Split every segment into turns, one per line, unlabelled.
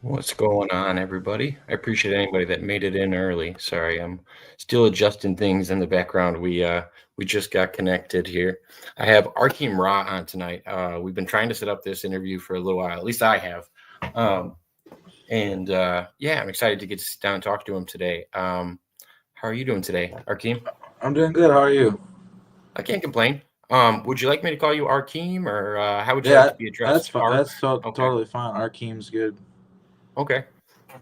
What's going on, everybody? I appreciate anybody that made it in early. Sorry, I'm still adjusting things in the background. We just got connected here. I have Arkheim Ra on tonight. We've been trying to set up this interview for a little while. At least I have. Um, yeah, I'm excited to get to sit down and talk to him today. How are you doing today, Arkheim?
I'm doing good. How are you?
I can't complain. Would you like me to call you Arkheim, or how would you like
Yeah,
to be
that's
addressed?
fine.
Ark?
That's
Okay.
totally fine. Arkheim's good.
Okay.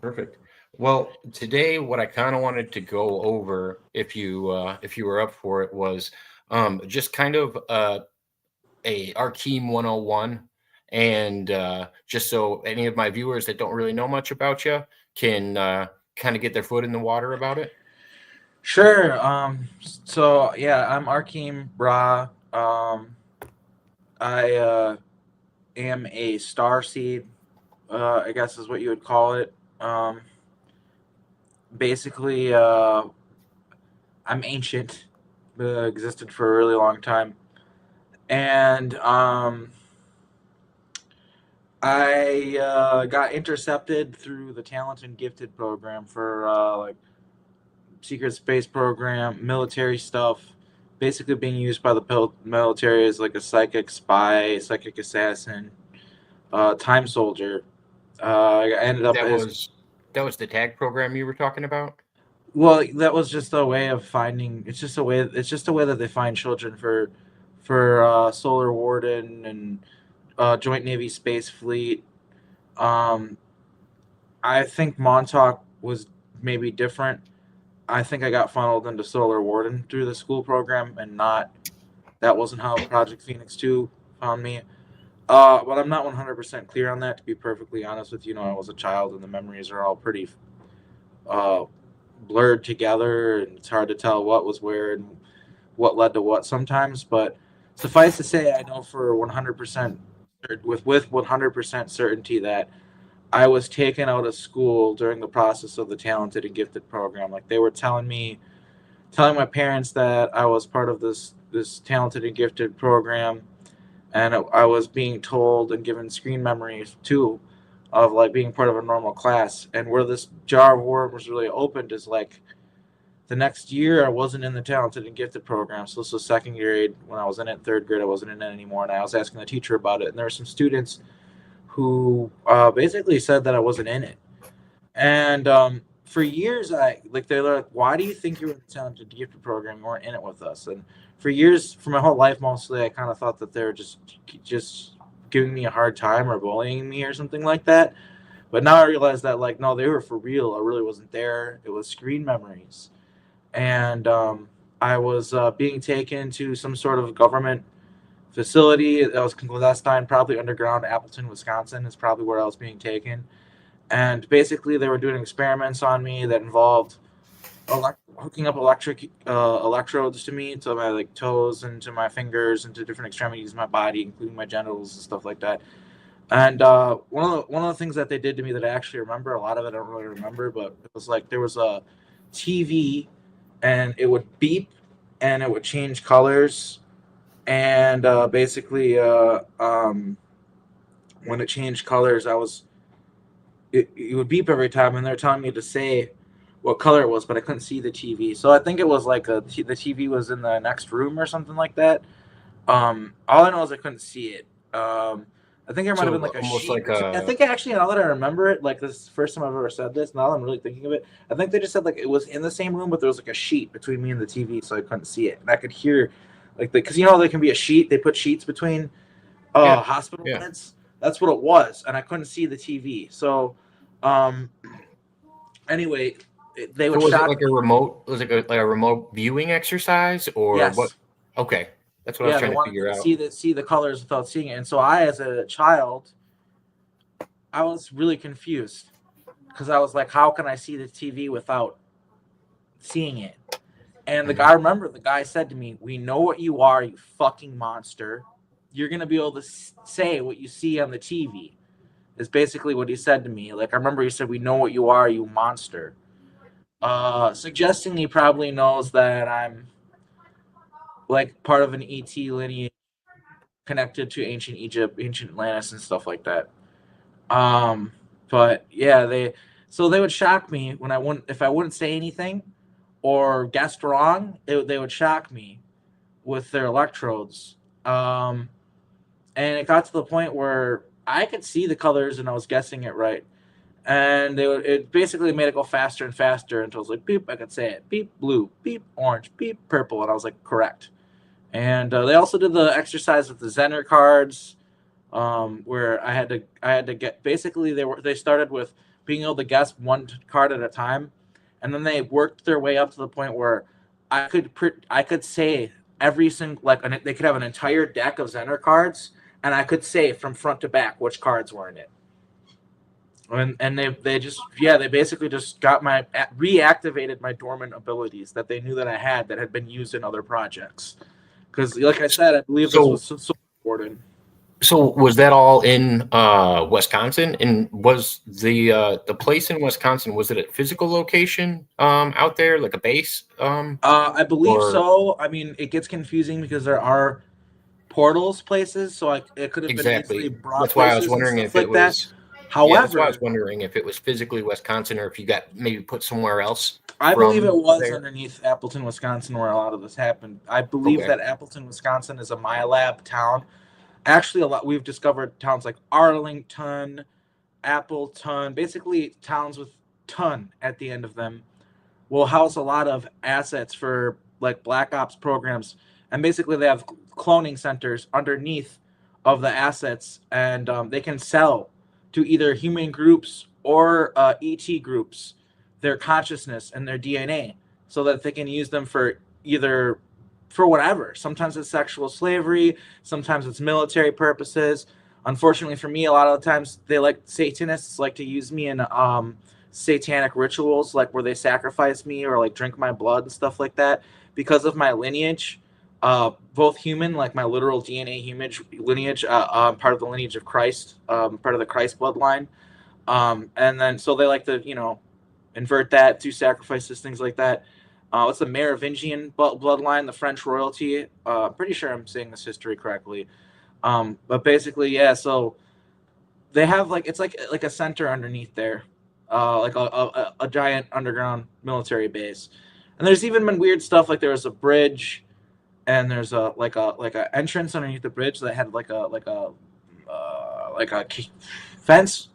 Perfect. Well, today what I kind of wanted to go over, if you were up for it, was just kind of a Arkeem 101, and just so any of my viewers that don't really know much about you can kind of get their foot in the water about it.
Sure. So yeah, I'm Arkheim Ra. I am a star seed. I guess is what you would call it. Basically, I'm ancient. Existed for a really long time, and I got intercepted through the Talent and Gifted program for like secret space program, military stuff, basically being used by the military as like a psychic spy, psychic assassin, time soldier. I ended up
That
as
was that was the tag program you were talking about.
well. That was just a way of finding. It's just a way. It's just a way that they find children for Solar Warden and Joint Navy Space Fleet. Um, I think Montauk was maybe different. I think I got funneled into Solar Warden through the school program and not that wasn't how Project Phoenix 2 found me. But I'm not 100% clear on that, to be perfectly honest with you. I was a child and the memories are all pretty uh, blurred together, and it's hard to tell what was where and what led to what sometimes. But suffice to say, I know for 100% with 100% certainty that I was taken out of school during the process of the talented and gifted program. Like they were telling my parents that I was part of this talented and gifted program, and I was being told and given screen memories too of like being part of a normal class. And where this jar of worms was really opened is like the next year I wasn't in the talented and gifted program, so this was second grade. When I was in it, third grade I wasn't in it anymore, and I was asking the teacher about it, and there were some students who basically said that I wasn't in it. And for years, they're like, "Why do you think you were in the talented gifted program? You weren't in it with us." And for years, for my whole life, mostly, I kind of thought that they were just giving me a hard time or bullying me or something like that. But now I realize that like, no, they were for real. I really wasn't there. It was screen memories, and I was being taken to some sort of government facility that was clandestine, probably underground. Appleton, Wisconsin, is probably where I was being taken, and basically they were doing experiments on me that involved hooking up electric electrodes to me, to my like toes and to my fingers and to different extremities of my body, including my genitals and stuff like that. And one of the things that they did to me that I actually remember, a lot of it I don't really remember, but it was like there was a TV and it would beep and it would change colors, and basically when it changed colors, it would beep every time, and they're telling me to say what color it was, but I couldn't see the TV. So I think it was like the TV was in the next room or something like that. All I know is I couldn't see it. I think there might have
So
been like a
almost
sheet
like
between. I
a
think actually, now that I remember it, like this is the first time I've ever said this. Now that I'm really thinking of it, I think they just said like it was in the same room, but there was like a sheet between me and the TV, so I couldn't see it, and I could hear like because there can be a sheet. They put sheets between
yeah,
hospital
yeah.
beds. That's what it was, and I couldn't see the TV. So, um, anyway, they
So
would
was it
shock
like a
me.
remote? Was it like a remote viewing exercise, or what?
Yes,
Okay, that's what I was
yeah, they
trying to
wanted me
figure
to
out.
see the colors without seeing it, and so I, as a child, I was really confused because I was like, how can I see the TV without seeing it? And the guy, I
Mhm.
remember the guy said to me, "We know what you are, you fucking monster. You're gonna be able to say what you see on the TV." Is basically what he said to me. Like I remember he said, "We know what you are, you monster." Suggesting he probably knows that I'm like part of an ET lineage connected to ancient Egypt, ancient Atlantis, and stuff like that. Um, But yeah, they would shock me when if I wouldn't say anything or guessed wrong. They would shock me with their electrodes. And it got to the point where I could see the colors and I was guessing it right. And it basically made it go faster and faster until it was like beep. I could say it: beep blue, beep orange, beep purple, and I was like correct. And they also did the exercise with the Zener cards, where I had to get, basically they started with being able to guess one card at a time, and then they worked their way up to the point where I could say every single, like, they could have an entire deck of Zener cards, and I could say from front to back which cards were in it. And they just, yeah, they basically just got reactivated my dormant abilities that they knew that I had that had been used in other projects. Because, like I said, I believe this was so important.
So was that all in Wisconsin? And was the place in Wisconsin, was it a physical location out there, like a base?
I believe so. I mean, it gets confusing because there are portals places, so it could have been easily brought.
That's why I was wondering if it was.
However,
that's why I was wondering if it was physically Wisconsin or if you got maybe put somewhere else.
I believe it was underneath Appleton, Wisconsin, where a lot of this happened. I believe that Appleton, Wisconsin, is a MyLab town. Actually, we've discovered towns like Arlington, Appleton, basically towns with ton at the end of them, will house a lot of assets for like Black Ops programs, and basically they have cloning centers underneath of the assets, and they can sell to either human groups or ET groups their consciousness and their DNA, so that they can use them for either for whatever. Sometimes it's sexual slavery, sometimes it's military purposes. Unfortunately for me, a lot of the times Satanists like to use me in satanic rituals, like where they sacrifice me or like drink my blood and stuff like that, because of my lineage, both human, like my literal DNA lineage, part of the lineage of Christ, part of the Christ bloodline, and then so they like to invert that through sacrifices, things like that. It's the Merovingian bloodline, the French royalty. I'm pretty sure I'm saying this history correctly. But basically, yeah, so they have it's like a center underneath there, like a giant underground military base. And there's even been weird stuff, like there was a bridge, and there's a entrance underneath the bridge that had like a fence,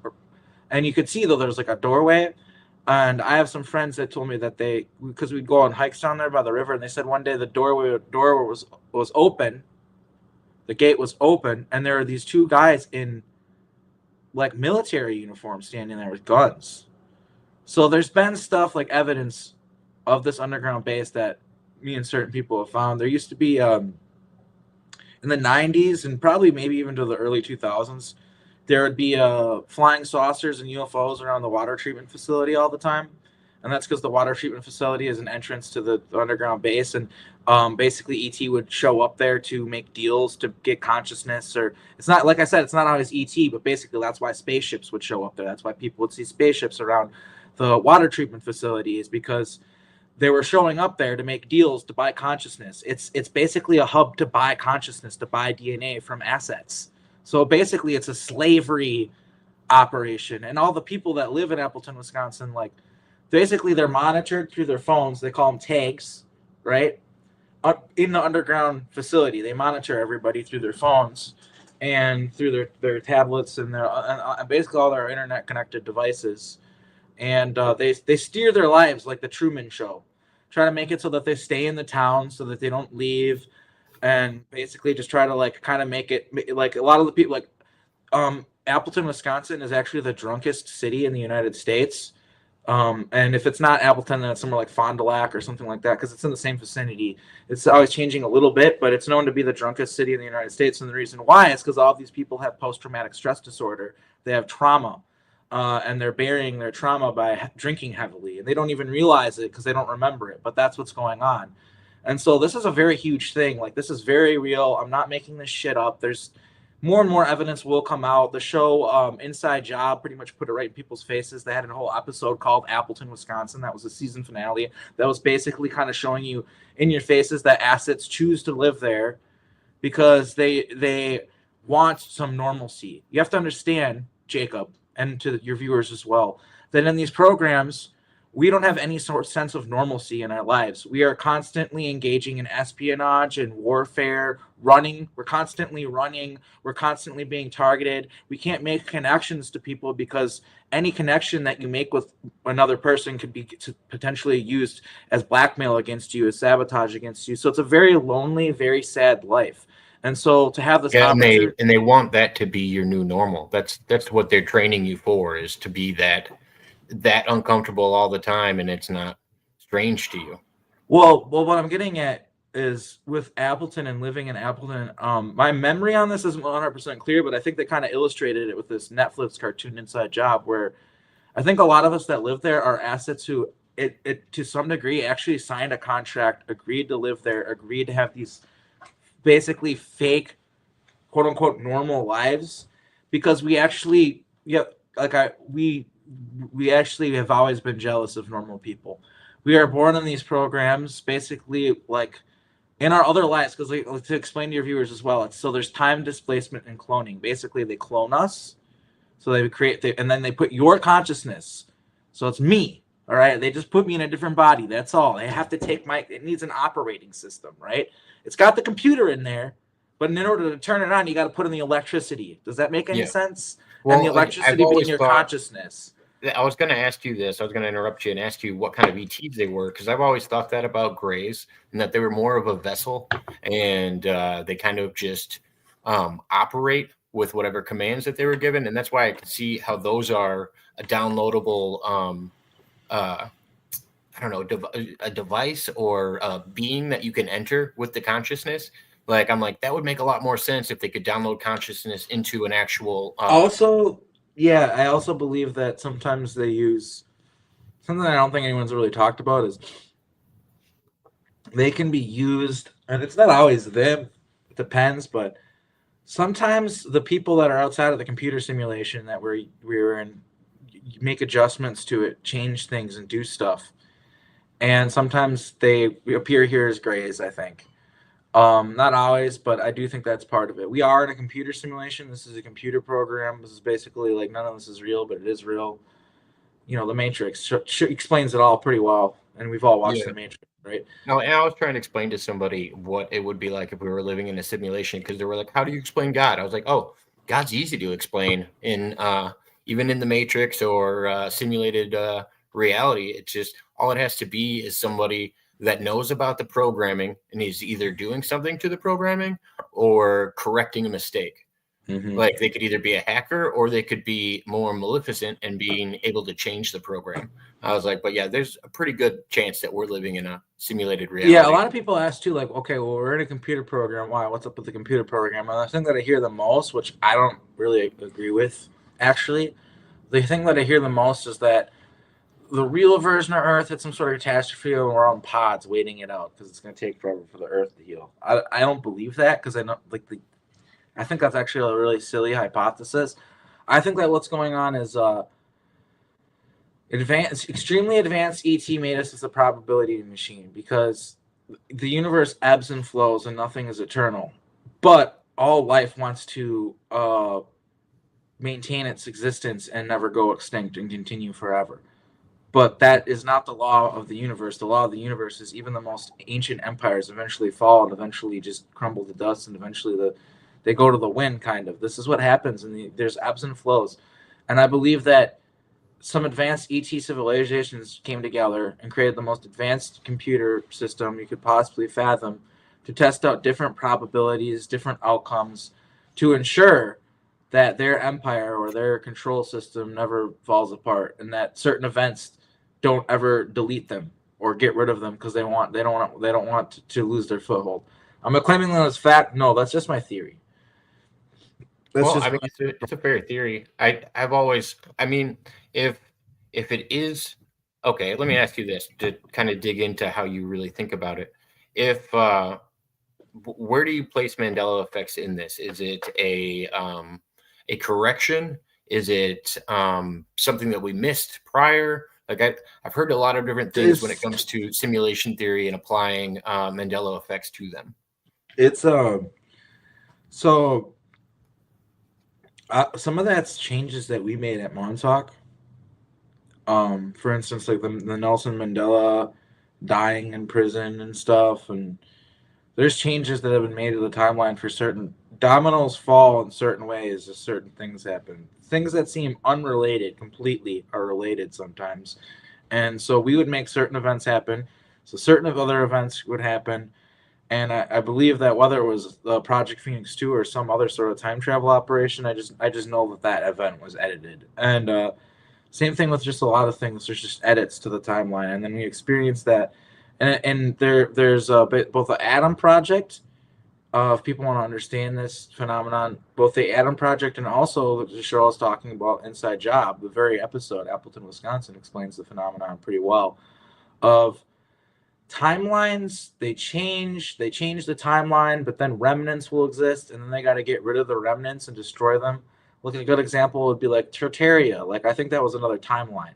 and you could see though there's like a doorway. And I have some friends that told me that because we'd go on hikes down there by the river, and they said one day the door was open, the gate was open, and there were these two guys in like military uniforms standing there with guns. So there's been stuff like evidence of this underground base that me and certain people have found. There used to be in the 90s and probably maybe even to the early 2000s, there would be flying saucers and UFOs around the water treatment facility all the time. And that's because the water treatment facility is an entrance to the underground base. And basically ET would show up there to make deals to get consciousness. Or it's not, like I said, it's not always ET, but basically that's why spaceships would show up there. That's why people would see spaceships around the water treatment facility, is because they were showing up there to make deals to buy consciousness. It's basically a hub to buy consciousness, to buy DNA from assets. So basically, it's a slavery operation. And all the people that live in Appleton, Wisconsin, like, basically they're monitored through their phones. They call them tags, right? In the underground facility, they monitor everybody through their phones and through their tablets and and basically all their internet-connected devices. And they steer their lives like the Truman Show. Try to make it so that they stay in the town, so that they don't leave. And basically just try to kind of make it like a lot of the people Appleton, Wisconsin is actually the drunkest city in the United States. And if it's not Appleton, then it's somewhere like Fond du Lac or something like that, because it's in the same vicinity. It's always changing a little bit, but it's known to be the drunkest city in the United States. And the reason why is because all of these people have post-traumatic stress disorder. They have trauma, and they're burying their trauma by drinking heavily. And they don't even realize it because they don't remember it, but that's what's going on. And so this is a very huge thing. Like, this is very real. I'm not making this shit up. There's more and more evidence will come out. The show Inside Job pretty much put it right in people's faces. They had a whole episode called Appleton, Wisconsin. That was the season finale. That was basically kind of showing you in your faces that assets choose to live there because they want some normalcy. You have to understand, Jacob and to your viewers as well, that in these programs, we don't have any sort of sense of normalcy in our lives. We are constantly engaging in espionage and warfare, running. We're constantly running. We're constantly being targeted. We can't make connections to people because any connection that you make with another person could be potentially used as blackmail against you, as sabotage against you. So it's a very lonely, very sad life. And so to have this opportunity,
and they want that to be your new normal. That's what they're training you for, is to be that uncomfortable all the time, and it's not strange to you.
well, what I'm getting at is with Appleton and living in Appleton. My memory on this isn't 100% clear, but I think they kind of illustrated it with this Netflix cartoon Inside Job, where I think a lot of us that live there are assets who, it to some degree, actually signed a contract, agreed to live there, agreed to have these basically fake, quote unquote, normal lives, because we actually, we actually have always been jealous of normal people. We are born in these programs, basically, like in our other lives, because to explain to your viewers as well, so there's time displacement and cloning. Basically, they clone us, so they create, and then they put your consciousness. So it's me, all right? They just put me in a different body. That's all. They have to take it needs an operating system, right? It's got the computer in there, but in order to turn it on, you got to put in the electricity. Does that make any sense?
Well,
and the electricity being your consciousness.
I was going to ask you this. I was going to interrupt you and ask you what kind of ETs they were, because I've always thought that about Greys, and that they were more of a vessel, and they kind of just operate with whatever commands that they were given, and that's why I could see how those are a downloadable, I don't know, a device or a being that you can enter with the consciousness. Like, I'm like, that would make a lot more sense if they could download consciousness into an actual.
Also, yeah, I also believe that sometimes they use something I don't think anyone's really talked about is they can be used, and it's not always them. It depends, but sometimes the people that are outside of the computer simulation that we're in make adjustments to it, change things, and do stuff. And sometimes they appear here as Greys, I think. Not always, but I do think that's part of it. We are in a computer simulation. This is a computer program. This is basically like none of this is real, but it is real. You know, the Matrix explains it all pretty well, and we've all watched the Matrix, right?
No, and I was trying to explain to somebody what it would be like if we were living in a simulation, because they were like, "How do you explain God?" I was like, "Oh, God's easy to explain in even in the Matrix or simulated reality. It's just all it has to be is somebody that knows about the programming and is either doing something to the programming or correcting a mistake." Mm-hmm. Like, they could either be a hacker or they could be more maleficent and being able to change the program. I was like, but yeah, there's a pretty good chance that we're living in a simulated reality.
Yeah, a lot of people ask too, like, okay, well, we're in a computer program. Why? What's up with the computer program? And the thing that I hear the most, which I don't really agree with, actually, the thing that I hear the most is that the real version of Earth had some sort of catastrophe and we're on pods waiting it out because it's going to take forever for the Earth to heal. I don't believe that, because I know, like, I think that's actually a really silly hypothesis. I think that what's going on is extremely advanced ET made us as a probability machine, because the universe ebbs and flows and nothing is eternal. But all life wants to maintain its existence and never go extinct and continue forever. But that is not the law of the universe. The law of the universe is even the most ancient empires eventually fall and eventually just crumble to dust, and eventually they go to the wind, kind of. This is what happens, and there's ebbs and flows. And I believe that some advanced ET civilizations came together and created the most advanced computer system you could possibly fathom to test out different probabilities, different outcomes, to ensure that their empire or their control system never falls apart, and that certain events don't ever delete them or get rid of them because they don't want to lose their foothold. Am I claiming that as fact? No, that's just my theory.
I mean, it's a fair theory. I've always, I mean, if it is, okay, let me ask you this to kind of dig into how you really think about it. If where do you place Mandela effects in this? Is it a correction? Is it something that we missed prior? Like, I've heard a lot of different things when it comes to simulation theory and applying Mandela effects to them.
It's so Some of that's changes that we made at Montauk. For instance, like the Nelson Mandela dying in prison and stuff, and there's changes that have been made to the timeline for certain dominoes fall in certain ways as certain things happen. Things that seem unrelated completely are related sometimes. And so we would make certain events happen. So certain of other events would happen. And I believe that whether it was Project Phoenix 2 or some other sort of time travel operation, I just know that that event was edited. And same thing with just a lot of things. There's just edits to the timeline, and then we experience that. And there's both the Atom Project. If people want to understand this phenomenon, both the Atom Project and also the show I was talking about, Inside Job, the very episode, Appleton, Wisconsin, explains the phenomenon pretty well. Of timelines, they change the timeline, but then remnants will exist, and then they got to get rid of the remnants and destroy them. Look, a good example would be like Tertaria. Like, I think that was another timeline.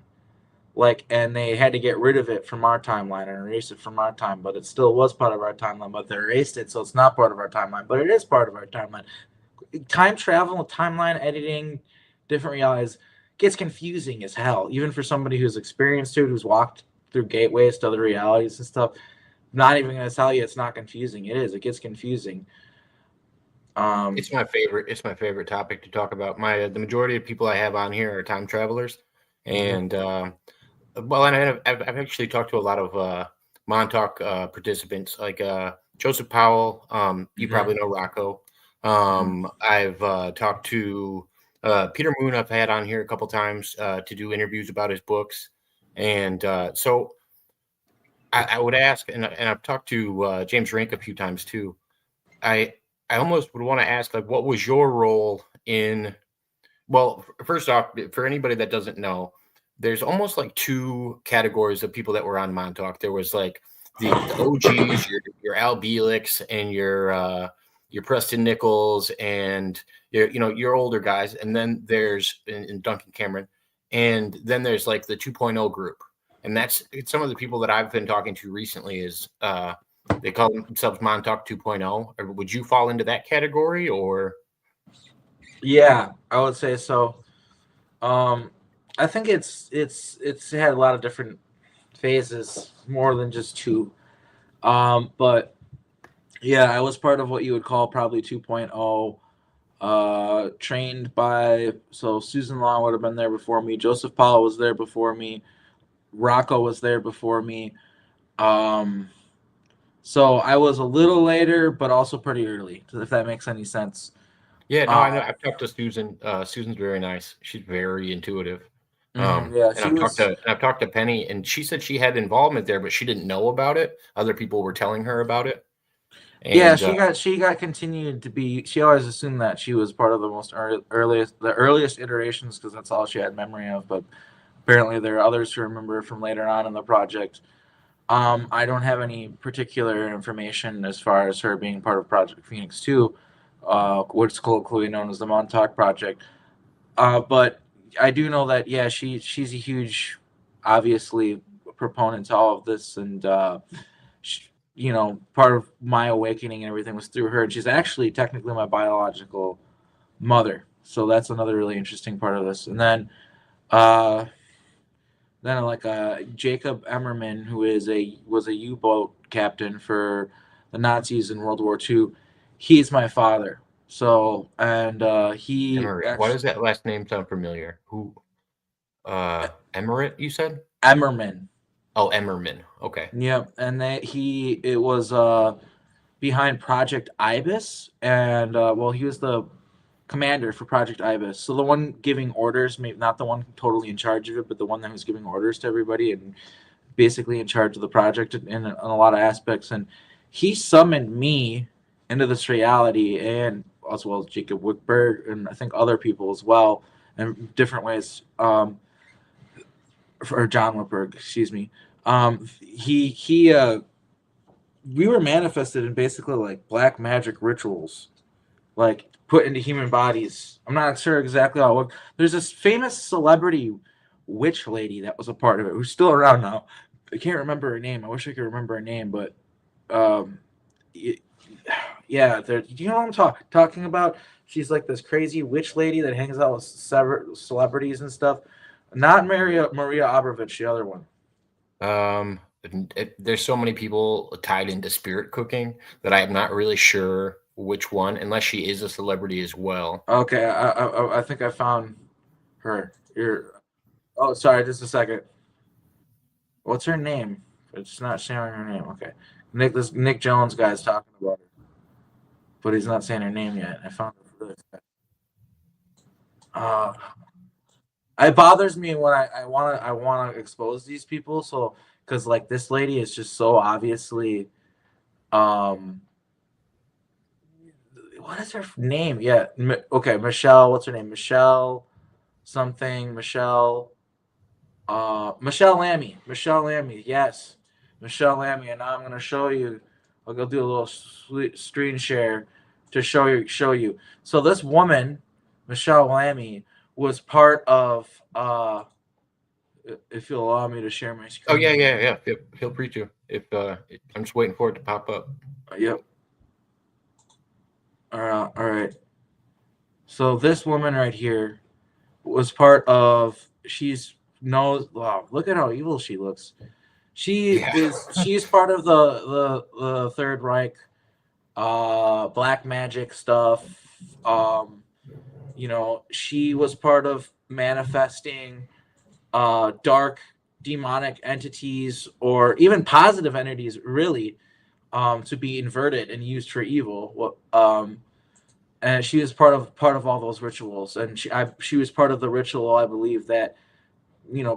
Like, and they had to get rid of it from our timeline and erase it from our time, but it still was part of our timeline, but they erased it, so it's not part of our timeline, but it is part of our timeline. Time travel, timeline editing, different realities gets confusing as hell, even for somebody who's experienced it, who's walked through gateways to other realities and stuff. Not even going to tell you it's not confusing. It is. It gets confusing.
It's my favorite. It's my favorite topic to talk about. The majority of people I have on here are time travelers, and well, and I've actually talked to a lot of Montauk participants, like Joseph Powell. You probably know Rocco. I've talked to Peter Moon. I've had on here a couple times to do interviews about his books, and so I would ask, and I've talked to James Rink a few times too. I almost would want to ask, like, what was your role in? Well, first off, for anybody that doesn't know, there's almost like two categories of people that were on Montauk. There was like the OGs, your Al Bielix and your Preston Nichols and your older guys, and then there's and Duncan Cameron, and then there's like the 2.0 group, and that's some of the people that I've been talking to recently is they call themselves Montauk 2.0. Or would you fall into that category or?
Yeah, I would say so. I think it's had a lot of different phases, more than just two. But yeah, I was part of what you would call probably 2.0. Trained by, so Susan Long would have been there before me. Joseph Powell was there before me. Rocco was there before me. So I was a little later, but also pretty early, if that makes any sense.
Yeah, no, I know. I've talked to Susan. Susan's very nice. She's very intuitive.
Yeah,
And I've talked to Penny, and she said she had involvement there, but she didn't know about it. Other people were telling her about it. And,
yeah, she got continued to be. She always assumed that she was part of the earliest iterations because that's all she had memory of. But apparently, there are others who remember from later on in the project. I don't have any particular information as far as her being part of Project Phoenix 2, what's colloquially known as the Montauk Project. But I do know that, yeah, she's a huge, obviously, proponent to all of this, and part of my awakening and everything was through her. She's actually technically my biological mother, so that's another really interesting part of this. And uh, then like Jacob Emmerman, who was a U-boat captain for the Nazis in World War II. He's my father. So, and he
Emmerich. Why does that last name sound familiar? Who? Emmerich, you said?
Emmerman.
Oh, Emmerman. Okay.
Yep, and it was behind Project Ibis, and well, he was the commander for Project Ibis. So the one giving orders, maybe not the one totally in charge of it, but the one that was giving orders to everybody and basically in charge of the project in a lot of aspects. And he summoned me into this reality, and as well as Jacob Wickberg and I think other people as well in different ways. Or John Wickberg, excuse me. We were manifested in basically like black magic rituals, like put into human bodies. I'm not sure exactly how it worked. There's this famous celebrity witch lady that was a part of it, who's still around now. I can't remember her name. I wish I could remember her name, but yeah, do you know what I'm talking about? She's like this crazy witch lady that hangs out with celebrities and stuff. Not Maria Abrovich, the other one.
There's so many people tied into spirit cooking that I'm not really sure which one, unless she is a celebrity as well.
Okay, I think I found her. Oh, sorry, just a second. What's her name? It's not sharing her name. Okay, this Nick Jones guy's talking about her, but he's not saying her name yet. I found her really fast. It bothers me when I wanna expose these people. So because like this lady is just so obviously, what is her name? Yeah, okay, Michelle. What's her name? Michelle something. Michelle Lammy. Michelle Lammy. Yes, Michelle Lammy. And now I'm gonna show you. I'll go do a little screen share to show you. So this woman, Michelle Lammy, was part of. If you'll allow me to share my screen.
Oh yeah. Feel free to. If I'm just waiting for it to pop up.
Yep. All right. So this woman right here was part of. Wow, look at how evil she looks. She's part of the Third Reich, black magic stuff. She was part of manifesting dark demonic entities or even positive entities, really, to be inverted and used for evil. And she was part of all those rituals, and she was part of the ritual, I believe, that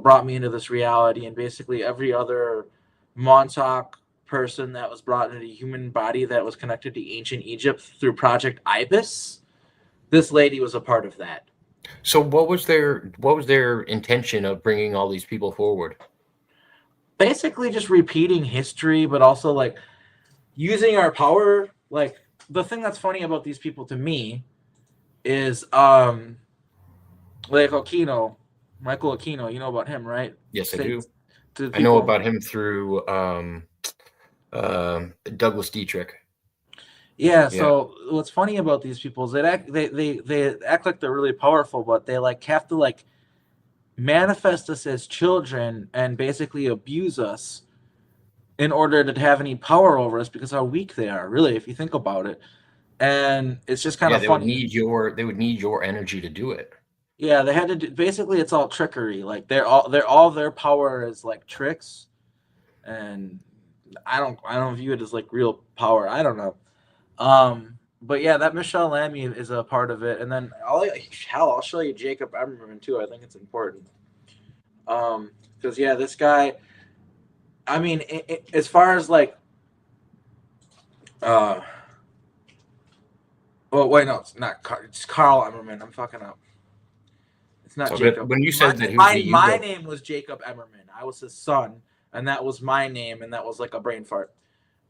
brought me into this reality. And basically every other Montauk person that was brought into the human body that was connected to ancient Egypt through Project Ibis, this lady was a part of that.
So what was their intention of bringing all these people forward?
Basically just repeating history, but also like using our power. Like the thing that's funny about these people to me is like Michael Aquino, you know about him, right?
Yes, I do. I know about him through Douglas Dietrich.
Yeah, so what's funny about these people is they act like they're really powerful, but they like have to like manifest us as children and basically abuse us in order to have any power over us because how weak they are, really, if you think about it. And it's just kind of funny.
They would need your energy to do it.
Yeah, they had to do, basically it's all trickery. Like all their power is like tricks, and I don't view it as like real power. I don't know. But yeah, that Michelle Lammy is a part of it, and then I'll show you Jacob Emmerman too. I think it's important. Because yeah, this guy. I mean, as far as like, well, wait, no, it's not. It's Carl Emmerman. I'm fucking up. It's not Jacob.
When you said that
my name was Jacob Emmerman. I was his son, and that was my name, and that was like a brain fart.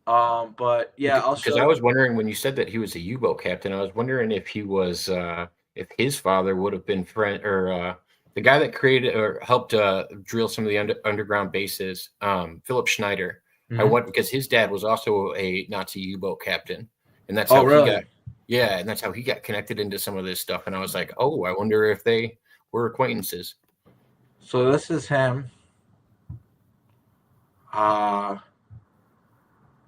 But yeah, I'll show.
Because I was wondering when you said that he was a U-boat captain, I was wondering if he was, if his father would have been the guy that created or helped drill some of the underground bases, Philip Schneider. Mm-hmm. I went because his dad was also a Nazi U-boat captain, and that's how he got. Yeah, and that's how he got connected into some of this stuff. And I was like, oh, I wonder if they were acquaintances.
So this is him. And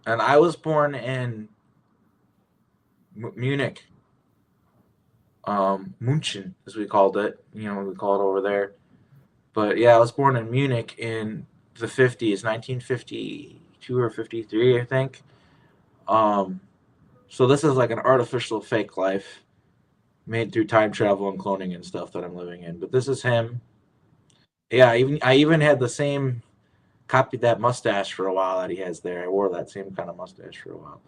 I was born in Munich. München, as we called it. We call it over there. But yeah, I was born in Munich in the 50s, 1952 or 53, I think. So this is like an artificial fake life made through time travel and cloning and stuff that I'm living in. But this is him. Yeah, I even had the same, copied that mustache for a while that he has there. I wore that same kind of mustache for a while.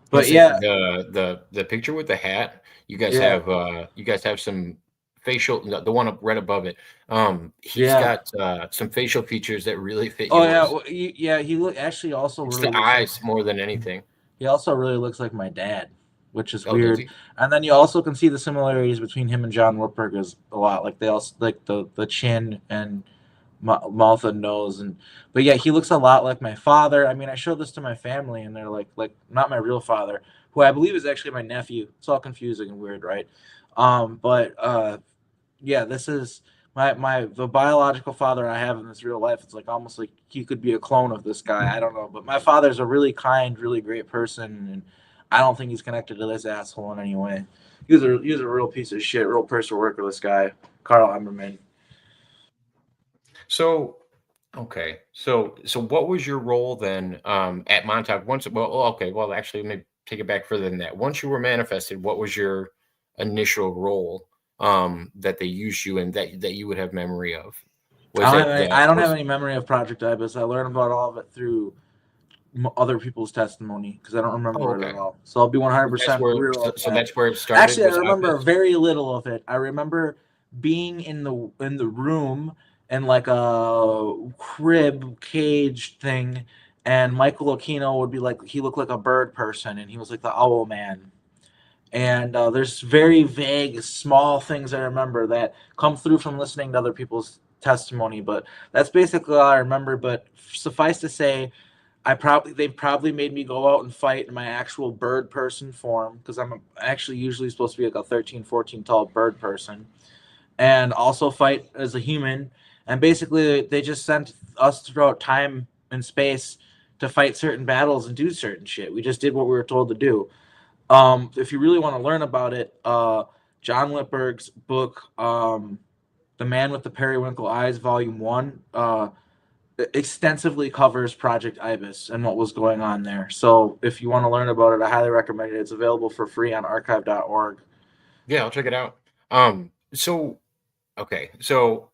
But yeah,
the picture with the hat, you guys have some facial, the one up right above it. He's got some facial features that really fit.
Oh yeah, he actually also
it's
really
the eyes more than anything.
He also really looks like my dad, which is weird. And then you also can see the similarities between him and John Wartburg a lot. Like they also like the chin and mouth and nose, but yeah, he looks a lot like my father. I mean, I showed this to my family, and they're like not my real father, who I believe is actually my nephew. It's all confusing and weird, right? But yeah, this is the biological father I have in this real life. It's like almost like he could be a clone of this guy. I don't know, but my father's a really kind, really great person, and I don't think he's connected to this asshole in any way. He was a real piece of shit, real person worker. This guy, Carl Emmerman.
So, okay. So what was your role then at Montauk? Okay, well, actually, let me take it back further than that. Once you were manifested, what was your initial role that they used you in that you would have memory of? Was it
I don't have
was
any memory of Project Ibis. I learned about all of it through other people's testimony because I don't
Oh,
remember it
okay.
at all. So I'll be
That's
100%
where
real with
so
that.
that's where it started
Actually, I
was
remember
Ibis?
very little of it. I remember being in the room in like a crib cage thing, and Michael Aquino would be like he looked like a bird person, and he was like the owl man. And there's very vague, small things I remember that come through from listening to other people's testimony, but that's basically all I remember. But suffice to say, they probably made me go out and fight in my actual bird person form because I'm actually usually supposed to be like a 13, 14 tall bird person, and also fight as a human. And basically, they just sent us throughout time and space to fight certain battles and do certain shit. We just did what we were told to do. If you really want to learn about it, John Lipberg's book, "The Man with the Periwinkle Eyes," Volume One, extensively covers Project Ibis and what was going on there. So if you want to learn about it, I highly recommend it. It's available for free on archive.org.
Yeah, I'll check it out. So okay, so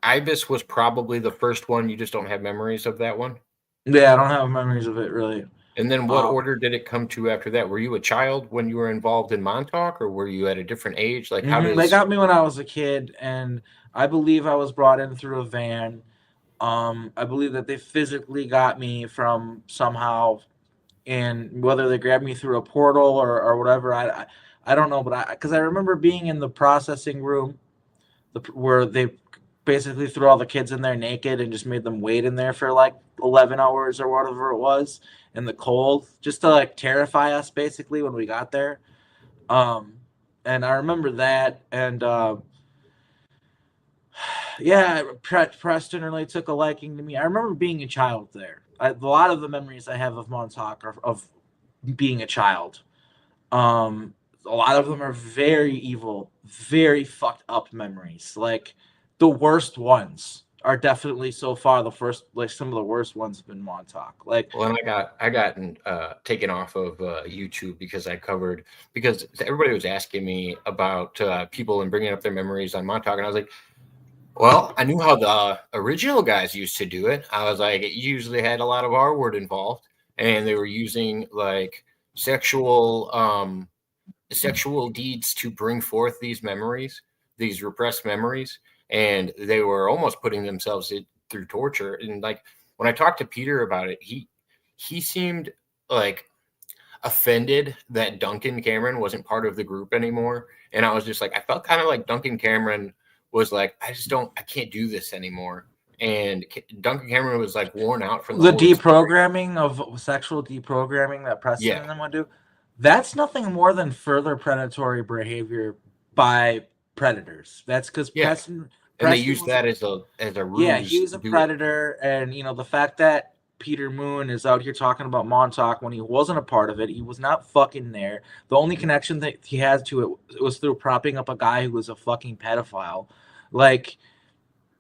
Ibis was probably the first one. You just don't have memories of that one.
Yeah, I don't have memories of it really.
And then what
Um,
order did it come to after that? Were you a child when you were involved in Montauk, or were you at a different age? Like, how
they
does
got me when I was a kid, and I believe I was brought in through a van. I believe that they physically got me from somehow, and whether they grabbed me through a portal or whatever, I don't know, but because I remember being in the processing room, where they basically threw all the kids in there naked and just made them wait in there for like 11 hours or whatever it was in the cold, just to like terrify us basically when we got there. Um, and I remember that, and yeah, Preston really took a liking to me. I remember being a child there. A lot of the memories I have of Montauk are of being a child. A lot of them are very evil, very fucked up memories. Like the worst ones are definitely so far the first. Like some of the worst ones have been Montauk. Like
well, and I gotten taken off of YouTube because because everybody was asking me about people and bringing up their memories on Montauk, and I was like, well, I knew how the original guys used to do it. I was like, it usually had a lot of R word involved, and they were using like sexual sexual deeds to bring forth these memories, these repressed memories, and they were almost putting themselves through torture. And like when I talked to Peter about it, he seemed like offended that Duncan Cameron wasn't part of the group anymore. And I was just like, I felt kind of like Duncan Cameron was like, I can't do this anymore. And Duncan Cameron was like worn out from the
the
whole experience.
deprogramming of sexual deprogramming that Preston
Yeah,
and them would do, that's nothing more than further predatory behavior by predators. That's because
yeah. And they
Preston
used
was
that as a
yeah, he
ruse
was
to
a
do it.
predator, and the fact that Peter Moon is out here talking about Montauk when he wasn't a part of it, he was not fucking there. The only connection that he has to it was through propping up a guy who was a fucking pedophile. Like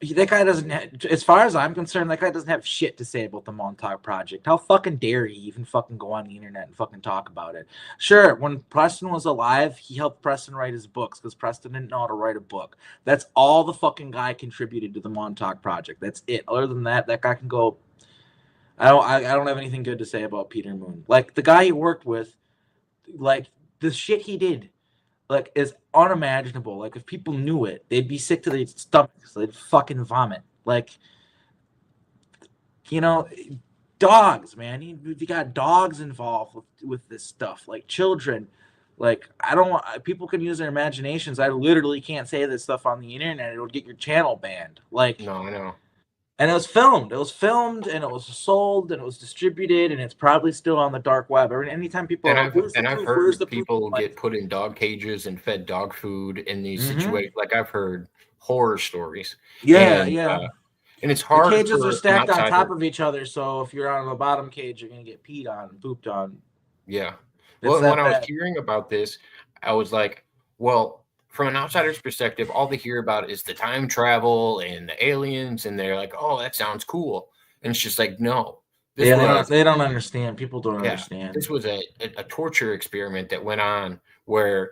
that guy doesn't. As far as I'm concerned, that guy doesn't have shit to say about the Montauk Project. How fucking dare he even fucking go on the internet and fucking talk about it? Sure, when Preston was alive, he helped Preston write his books because Preston didn't know how to write a book. That's all the fucking guy contributed to the Montauk Project. That's it. Other than that, that guy can go. I don't have anything good to say about Peter Moon. Like the guy he worked with, like the shit he did like is unimaginable. Like if people knew it, they'd be sick to their stomachs. They'd fucking vomit. Like you know, dogs, man. You got dogs involved with this stuff. Like children. Like I don't want people can use their imaginations. I literally can't say this stuff on the internet. It'll get your channel banned. Like
No, I know.
And it was filmed. It was filmed, and it was sold, and it was distributed, and it's probably still on the dark web. Or anytime people
And
are like, "Where's the
I've
proof? Where's
heard
the proof?"
people
Like,
get put in dog cages and fed dog food in these
mm-hmm.
situations. Like I've heard horror stories,
Yeah,
and
yeah.
it's
The
hard
cages are
for an
stacked on top
outsider.
of each other, so if you're on the bottom cage, you're gonna get peed on, pooped on.
Yeah. Well,
It's
and when
that
I was
bad.
hearing about this, I was like, well, from an outsider's perspective, all they hear about is the time travel and the aliens, and they're like, oh, that sounds cool. And it's just like, no, this
Yeah,
was,
they don't understand. People don't
yeah,
understand.
this was a torture experiment that went on where,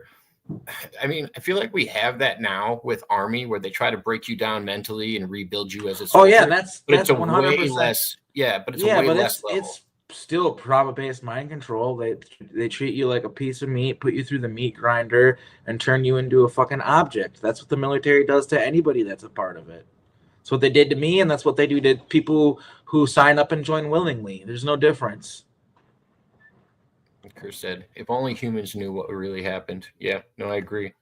I mean, I feel like we have that now with Army where they try to break you down mentally and rebuild you as a
Oh yeah,
soldier, but it's
that's
a
100%.
way less, yeah, but it's a
Yeah,
way
but
less level.
it's still trauma-based mind control. They treat you like a piece of meat, put you through the meat grinder, and turn you into a fucking object. That's what the military does to anybody that's a part of it. That's what they did to me, and that's what they do to people who sign up and join willingly. There's no difference.
Chris said, if only humans knew what really happened. Yeah, no, I agree.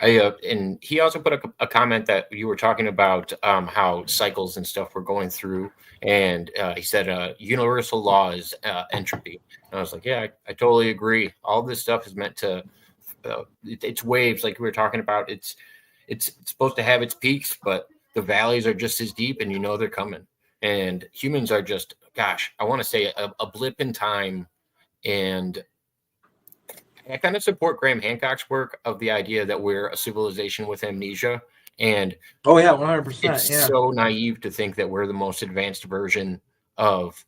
And he also put a comment that you were talking about how cycles and stuff were going through, and he said universal law is entropy. And I was like, yeah, I totally agree. All this stuff is meant to, it's waves, like we were talking about. It's supposed to have its peaks, but the valleys are just as deep, and you know they're coming. And humans are just, gosh, I want to say a blip in time, and I kind of support Graham Hancock's work of the idea that we're a civilization with amnesia. And
Oh yeah, 100%.
it's
Yeah.
so naive to think that we're the most advanced version of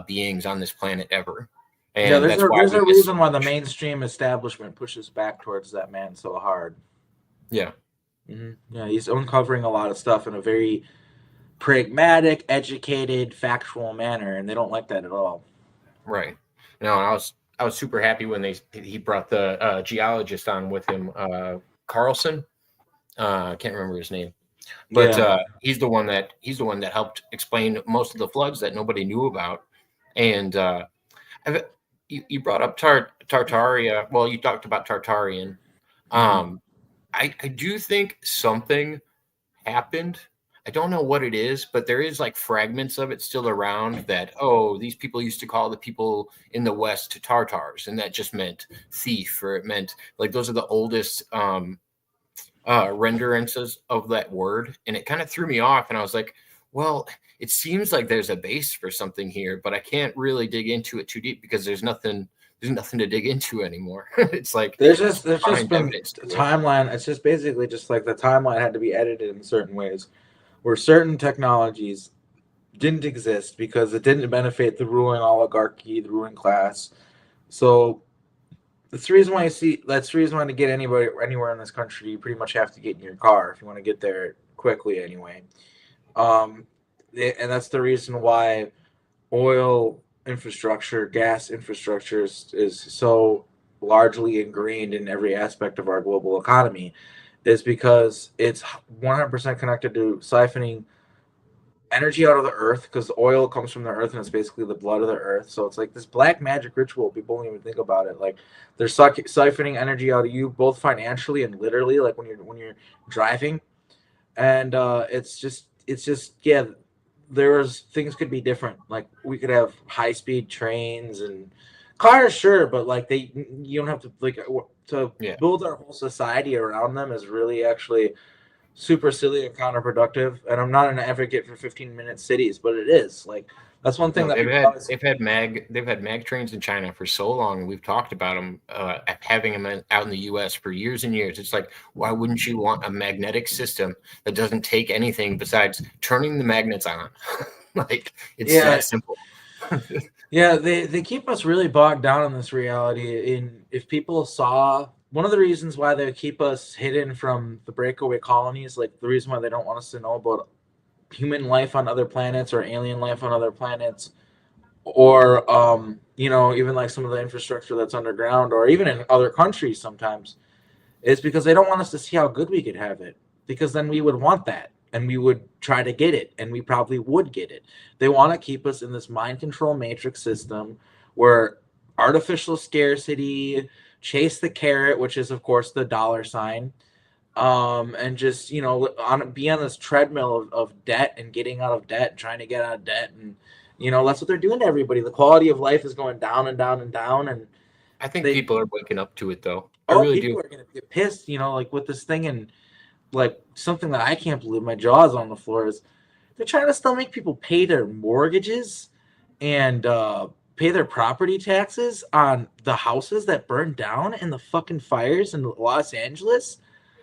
beings on this planet ever.
Yeah,
And that's why
there's
we
a
miss so
reason why the
much.
mainstream establishment pushes back towards that man so hard.
Yeah,
Yeah, he's uncovering a lot of stuff in a very pragmatic, educated, factual manner, and they don't like that at all.
right. No, I was super happy when he brought the geologist on with him, Carlson. I can't remember his name. But
Yeah,
he's the one that helped explain most of the floods that nobody knew about. And you brought up Tartaria. Well, you talked about Tartarian.
hmm
I do think something happened. I don't know what it is, but there is like fragments of it still around that, oh, these people used to call the people in the West Tartars, and that just meant thief, or it meant like those are the oldest renderances of that word, and it kind of threw me off. And I was like, well, it seems like there's a base for something here, but I can't really dig into it too deep because there's nothing to dig into anymore. It's like
there's just
find
been
evidence
a
to it.
timeline. It's just basically just like the timeline had to be edited in certain ways, where certain technologies didn't exist because it didn't benefit the ruling oligarchy, the ruling class. So that's the reason why that's the reason why to get anybody anywhere in this country, you pretty much have to get in your car if you want to get there quickly anyway. Um, and that's the reason why oil infrastructure, gas infrastructure is so largely ingrained in every aspect of our global economy, is because it's 100% connected to siphoning energy out of the earth, because oil comes from the earth and it's basically the blood of the earth. So it's like this black magic ritual. People don't even think about it. Like they're siphoning energy out of you, both financially and literally. Like when you're driving, and it's just yeah. There's things could be different. Like we could have high speed trains and cars, sure, but like you don't have to like to
Yeah.
build our whole society around them is really actually super silly and counterproductive. And I'm not an advocate for 15-minute cities, but it is like that's one thing
No,
that people always.
they've had mag trains in China for so long, and we've talked about them having them out in the U.S. for years and years. It's like, why wouldn't you want a magnetic system that doesn't take anything besides turning the magnets on? Like it's
Yeah,
that simple.
yeah, they keep us really bogged down in this reality. In if people saw one of the reasons why they keep us hidden from the breakaway colonies, like the reason why they don't want us to know about human life on other planets or alien life on other planets, or even like some of the infrastructure that's underground or even in other countries sometimes, is because they don't want us to see how good we could have it, because then we would want that and we would try to get it, and we probably would get it. They want to keep us in this mind control matrix system where artificial scarcity, chase the carrot, which is of course the dollar sign, and just be on this treadmill of debt and getting out of debt, and trying to get out of debt, and that's what they're doing to everybody. The quality of life is going down and down and down, and
I think
they
people are waking up to it, though. I really do.
people are gonna get pissed, like with this thing. And like something that I can't believe, my jaw's on the floor, is they're trying to still make people pay their mortgages and pay their property taxes on the houses that burned down in the fucking fires in Los Angeles.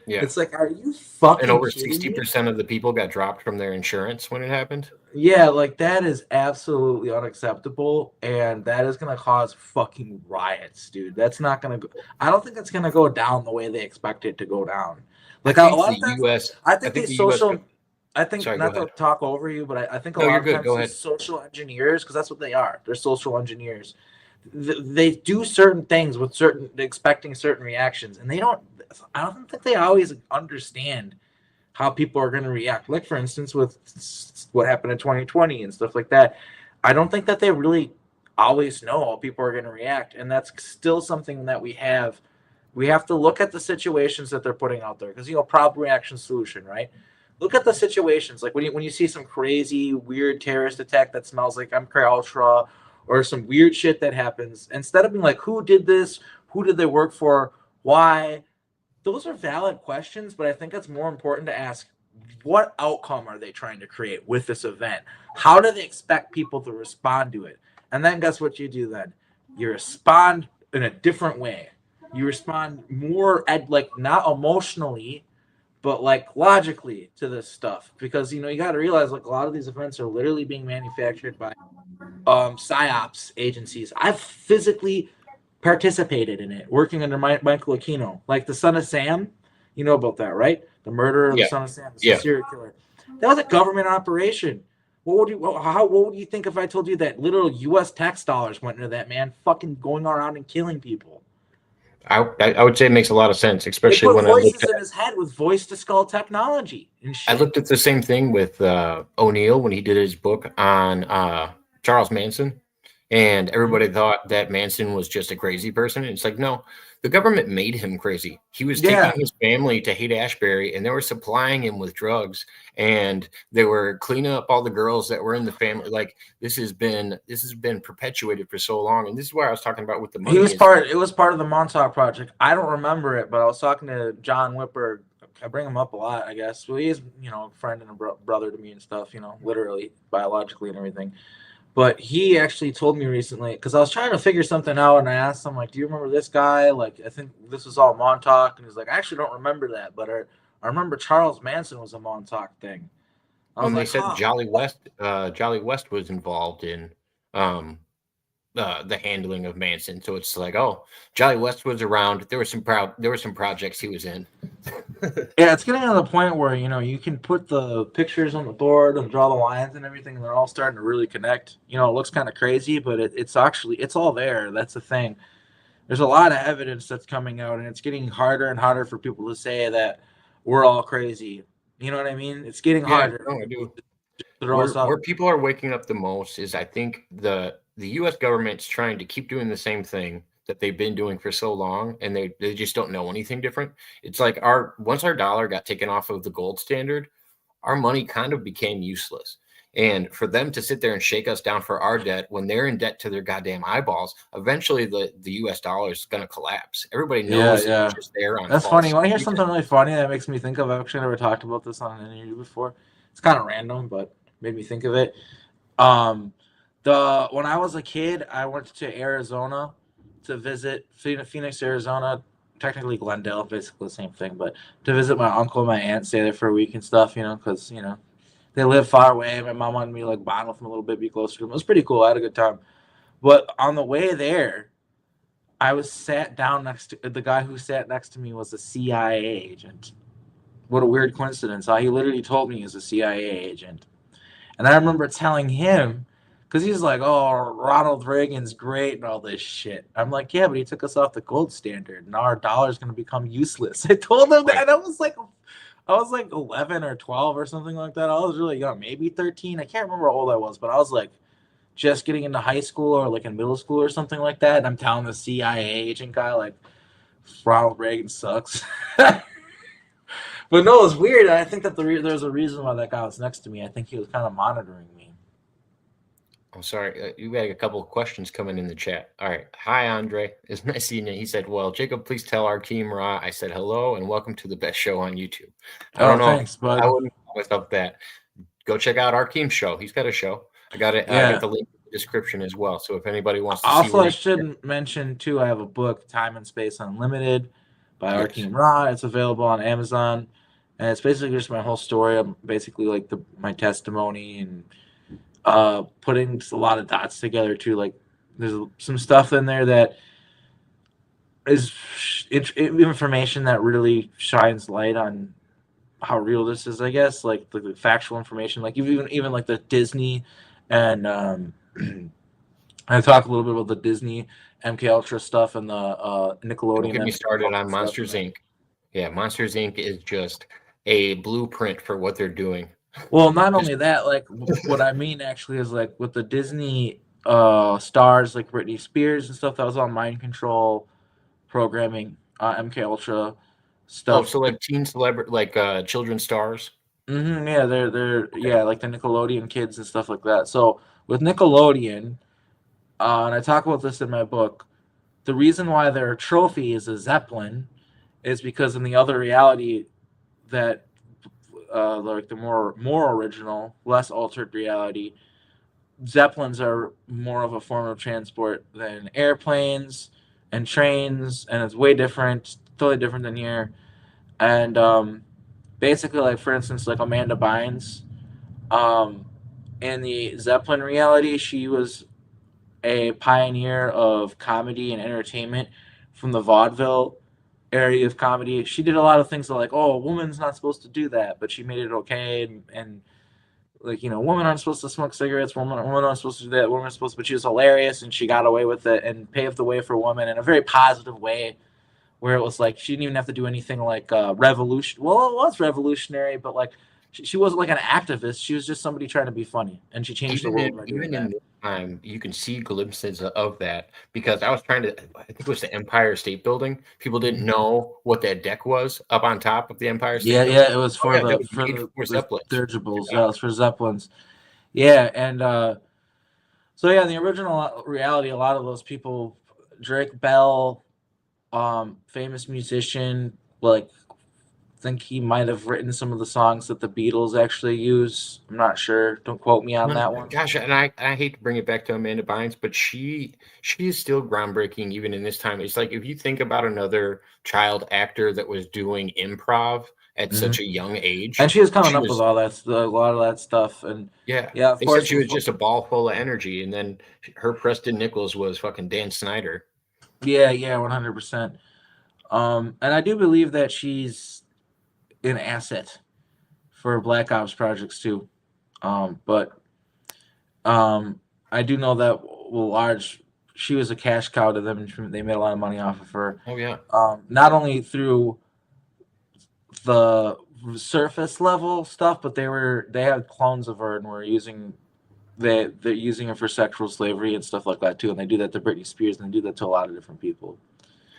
Yeah.
It's like, are you
And
fucking
over
kidding me?
60% of the people got dropped from their insurance when it happened.
Yeah, like that is absolutely unacceptable, and that is gonna cause fucking riots, dude. That's not gonna go. I don't think it's gonna go down the way they expect it to go down. Like a
I think
lot
the
of times,
U.S.
I think
the
these
U.S.
social. I think,
Sorry, go
not to
ahead.
talk over you, but I think a
No,
lot
you're
of
good.
times
Go
these
ahead.
social engineers, because that's what they are. They're social engineers. They do certain things with expecting certain reactions, and they don't. I don't think they always understand how people are going to react. Like, for instance, with what happened in 2020 and stuff like that, I don't think that they really always know how people are going to react, and that's still something that we have. We have to look at the situations that they're putting out there, because problem, reaction, solution, right? Look at the situations, like when you see some crazy weird terrorist attack that smells like MK Ultra, or some weird shit that happens. Instead of being like, who did this? Who did they work for? Why? Those are valid questions, but I think it's more important to ask, what outcome are they trying to create with this event? How do they expect people to respond to it? And then guess what you do then? You respond in a different way. You respond more like not emotionally, but like logically to this stuff, because you got to realize, like, a lot of these events are literally being manufactured by psyops agencies. I've physically participated in it, working under Michael Aquino, like the son of Sam. You know about that, right? The murderer of the
Yeah.
son of Sam, the
Yeah.
serial killer. That was a government operation. What would you think if I told you that literal U.S. tax dollars went into that man fucking going around and killing people?
I would say it makes a lot of sense,
They
especially
put
when
voices in his head with voice to skull technology and
I
shit.
looked at the same thing with O'Neill when he did his book on Charles Manson, and everybody thought that Manson was just a crazy person. And it's like, no, the government made him crazy. He was
Yeah.
taking his family to Haight-Ashbury, and they were supplying him with drugs, and they were cleaning up all the girls that were in the family. Like, this has been perpetuated for so long, and this is why I was talking about with the money.
It was part of the Montauk Project. I don't remember it, but I was talking to John Whipper. I bring him up a lot, I guess. Well, he is, a friend and a brother to me and stuff, literally, biologically and everything. But he actually told me recently, because I was trying to figure something out, and I asked him, like, do you remember this guy? Like, I think this was all Montauk. And he's like, I actually don't remember that, but I remember Charles Manson was a Montauk thing. I was
When they
like,
said
huh.
Jolly West was involved in the handling of Manson, so it's like, oh, Jolly West was around. There were some projects he was in.
Yeah, it's getting to the point where you can put the pictures on the board and draw the lines and everything, and they're all starting to really connect. It looks kind of crazy, but it's all there. That's the thing. There's a lot of evidence that's coming out, and it's getting harder and harder for people to say that we're all crazy. You know what I mean? It's getting
Yeah,
harder.
no, I do.
Throw us
Where
out.
people are waking up the most is, I think, the U.S. government's trying to keep doing the same thing that they've been doing for so long, and they just don't know anything different. It's like once our dollar got taken off of the gold standard, our money kind of became useless. And for them to sit there and shake us down for our debt when they're in debt to their goddamn eyeballs, eventually the US dollar is going to collapse. Everybody knows
Yeah.
it's just there on
That's
false.
funny. You want to hear something really funny that makes me think of? I've actually never talked about this on an interview before. It's kind of random, but made me think of it. When I was a kid, I went to Arizona to visit Phoenix, Arizona. Technically Glendale, basically the same thing, but to visit my uncle and my aunt, stay there for a week and stuff, because they live far away. My mom wanted me to like bond with them a little bit, be closer to them. It was pretty cool. I had a good time. But on the way there, I was sat down next to the guy who sat next to me was a CIA agent. What a weird coincidence. He literally told me he was a CIA agent. And I remember telling him, because he's like, oh, Ronald Reagan's great and all this shit. I'm like, yeah, but he took us off the gold standard. Now our dollar's going to become useless. I told him that, and I was like 11 or 12 or something like that. I was really young, maybe 13. I can't remember how old I was, but I was like just getting into high school or like in middle school or something like that. And I'm telling the CIA agent guy, like, Ronald Reagan sucks. But no, it's weird. I think that there's a reason why that guy was next to me. I think he was kind of monitoring me.
I'm sorry. You had a couple of questions coming in the chat. All right. Hi, Andre. It's nice seeing you. He said, well, Jacob, please tell Arkheim Ra I said hello and welcome to the best show on YouTube. I don't
Oh,
know.
thanks, bud.
I wouldn't call myself that. Go check out Arkheim's show. He's got a show. I got it.
Yeah.
I got the link in the description as well. So if anybody wants to see
Also,
where
I should mention too, I have a book, Time and Space Unlimited, by
Yes.
Arkheim Ra. It's available on Amazon, and it's basically just my whole story. I'm basically like my testimony and putting a lot of dots together too. Like there's some stuff in there that is information that really shines light on how real this is. I guess like the factual information, like even like the Disney and I talk a little bit about the Disney MK Ultra stuff and the Nickelodeon.
Don't get me
MK
started
Ultra
on Monsters
stuff.
Inc. Yeah, Monsters Inc. is just a blueprint for what they're doing.
Well, not only that, like what I mean actually is like with the Disney stars like Britney Spears and stuff, that was all mind control programming, MK Ultra stuff.
Oh, so like teen celebrity, like children stars.
Yeah, they're yeah, like the Nickelodeon kids and stuff like that. So with Nickelodeon, and I talk about this in my book, the reason why their trophy is a Zeppelin is because in the other reality that like the more original, less altered reality, Zeppelins are more of a form of transport than airplanes and trains, and it's way different, totally different than here. And basically, like for instance, like Amanda Bynes, um, in the Zeppelin reality, she was a pioneer of comedy and entertainment from the vaudeville area of comedy. She did a lot of things that like, oh, a woman's not supposed to do that, but she made it okay, and like, you know, women aren't supposed to smoke cigarettes, women aren't supposed to do that, women are supposed to, but she was hilarious and she got away with it and paved the way for women in a very positive way, where it was like she didn't even have to do anything like revolution. Well, it was revolutionary, but like she wasn't like an activist. She was just somebody trying to be funny, and she changed the world by doing
Even
that.
in this time, you can see glimpses of that because I was trying to. I think it was the Empire State Building. People didn't know what that deck was up on top of the Empire State Building.
Yeah, it was for
That was
for
made for Zeppelins.
dirigibles. Yeah, it was for Zeppelins. Yeah, and so yeah, in the original reality, a lot of those people, Drake Bell, famous musician, like think he might have written some of the songs that the Beatles actually use. I'm not sure. Don't quote me on that one.
Gosh, and I hate to bring it back to Amanda Bynes, but she is still groundbreaking even in this time. It's like if you think about another child actor that was doing improv at such a young age,
and she was coming up with all that, a lot of that stuff, and
yeah,
of
they
course
said she was just a ball full of energy, and then her Preston Nichols was fucking Dan Snyder.
Yeah, 100%. And I do believe that she's an asset for Black Ops projects too. But I do know that she was a cash cow to them. They made a lot of money off of her.
Oh yeah.
Not only through the surface level stuff, but they had clones of her and were using they're using her for sexual slavery and stuff like that too. And they do that to Britney Spears and they do that to a lot of different people.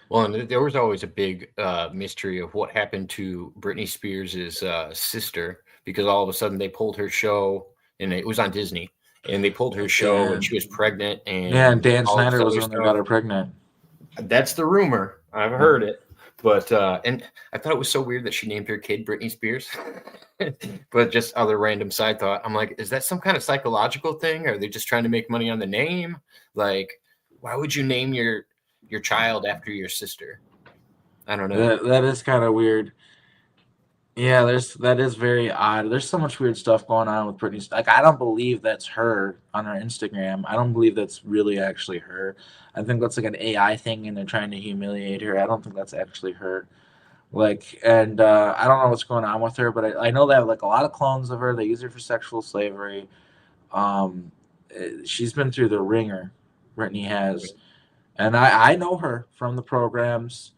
Well, and there was always a big mystery of what happened to Britney Spears' sister, because all of a sudden they pulled her show, and it was on Disney, and they pulled her show and she was pregnant. And
Dan Snyder was the one that got her pregnant.
That's the rumor. I've heard it. But and I thought it was so weird that she named her kid Britney Spears. But just other random side thought, I'm like, is that some kind of psychological thing? Are they just trying to make money on the name? Like, why would you name your child after your sister? I don't know.
That is kind of weird. Yeah, that is very odd. There's so much weird stuff going on with Britney. Like, I don't believe that's her on her Instagram. I don't believe that's really actually her. I think that's like an AI thing, and they're trying to humiliate her. I don't think that's actually her. Like, and I don't know what's going on with her, but I know they have like a lot of clones of her. They use her for sexual slavery. She's been through the ringer. Britney has, and I know her from the programs.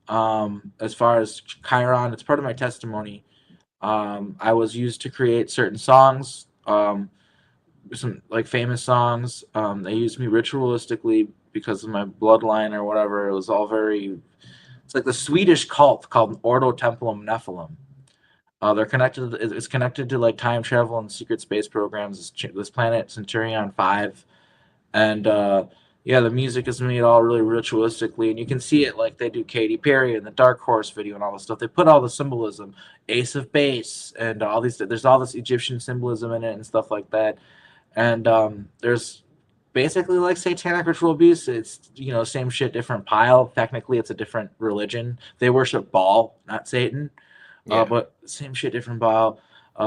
As far as Chiron, it's part of my testimony. I was used to create certain songs, some like famous songs. They used me ritualistically because of my bloodline or whatever. It was all very. It's like the Swedish cult called Ordo Templum Nephilim, They're connected. It's connected to like time travel and secret space programs. This planet Centurion 5, and yeah, the music is made all really ritualistically, and you can see it like they do Katy Perry and the Dark Horse video and all this stuff. They put all the symbolism, Ace of Base, and all these. There's all this Egyptian symbolism in it and stuff like that. And there's basically like satanic ritual abuse. It's same shit, different pile. Technically, it's a different religion. They worship Baal, not Satan.
Yeah.
But same shit, different Baal.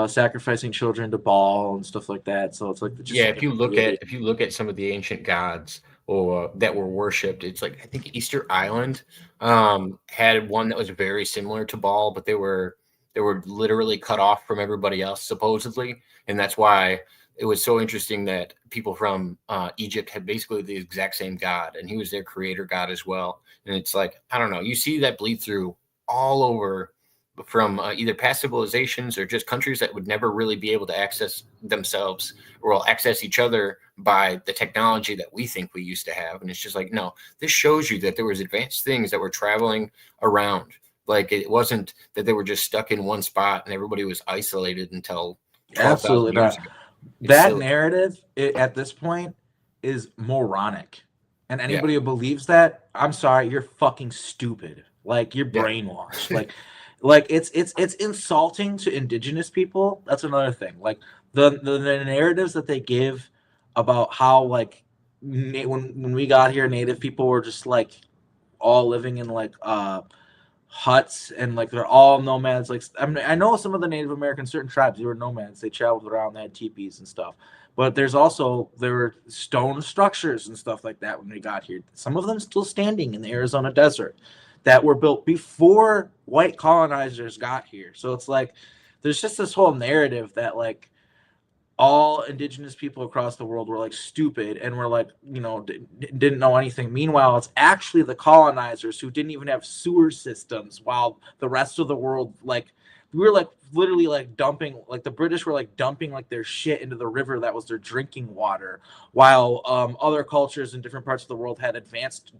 Sacrificing children to Baal and stuff like that. So it's like just
Yeah,
a
if you
different
look
religion.
at some of the ancient gods or that were worshipped, it's like I think Easter Island had one that was very similar to Baal, but they were literally cut off from everybody else supposedly, and that's why it was so interesting that people from Egypt had basically the exact same god, and he was their creator god as well. And it's like I don't know, you see that bleed through all over from either past civilizations or just countries that would never really be able to access themselves or will access each other by the technology that we think we used to have. And it's just like, no, this shows you that there was advanced things that were traveling around. Like it wasn't that they were just stuck in one spot and everybody was isolated until 12,000
Absolutely
years
not.
ago. It's
That
silly.
narrative at this point is moronic. And
Yeah.
anybody who believes that, I'm sorry, you're fucking stupid. Like you're
Yeah.
brainwashed. Like it's insulting to indigenous people. That's another thing. Like the narratives that they give about how like when we got here, native people were just like all living in like huts and like they're all nomads. Like I mean, I know some of the Native American certain tribes, they were nomads. They traveled around, they had teepees and stuff. But there were stone structures and stuff like that when we got here. Some of them still standing in the Arizona desert that were built before white colonizers got here. So it's like there's just this whole narrative that like all indigenous people across the world were like stupid and were like didn't know anything. Meanwhile, it's actually the colonizers who didn't even have sewer systems, while the rest of the world, like, we were like literally like dumping, like the British were like dumping like their shit into the river that was their drinking water, while other cultures in different parts of the world had advanced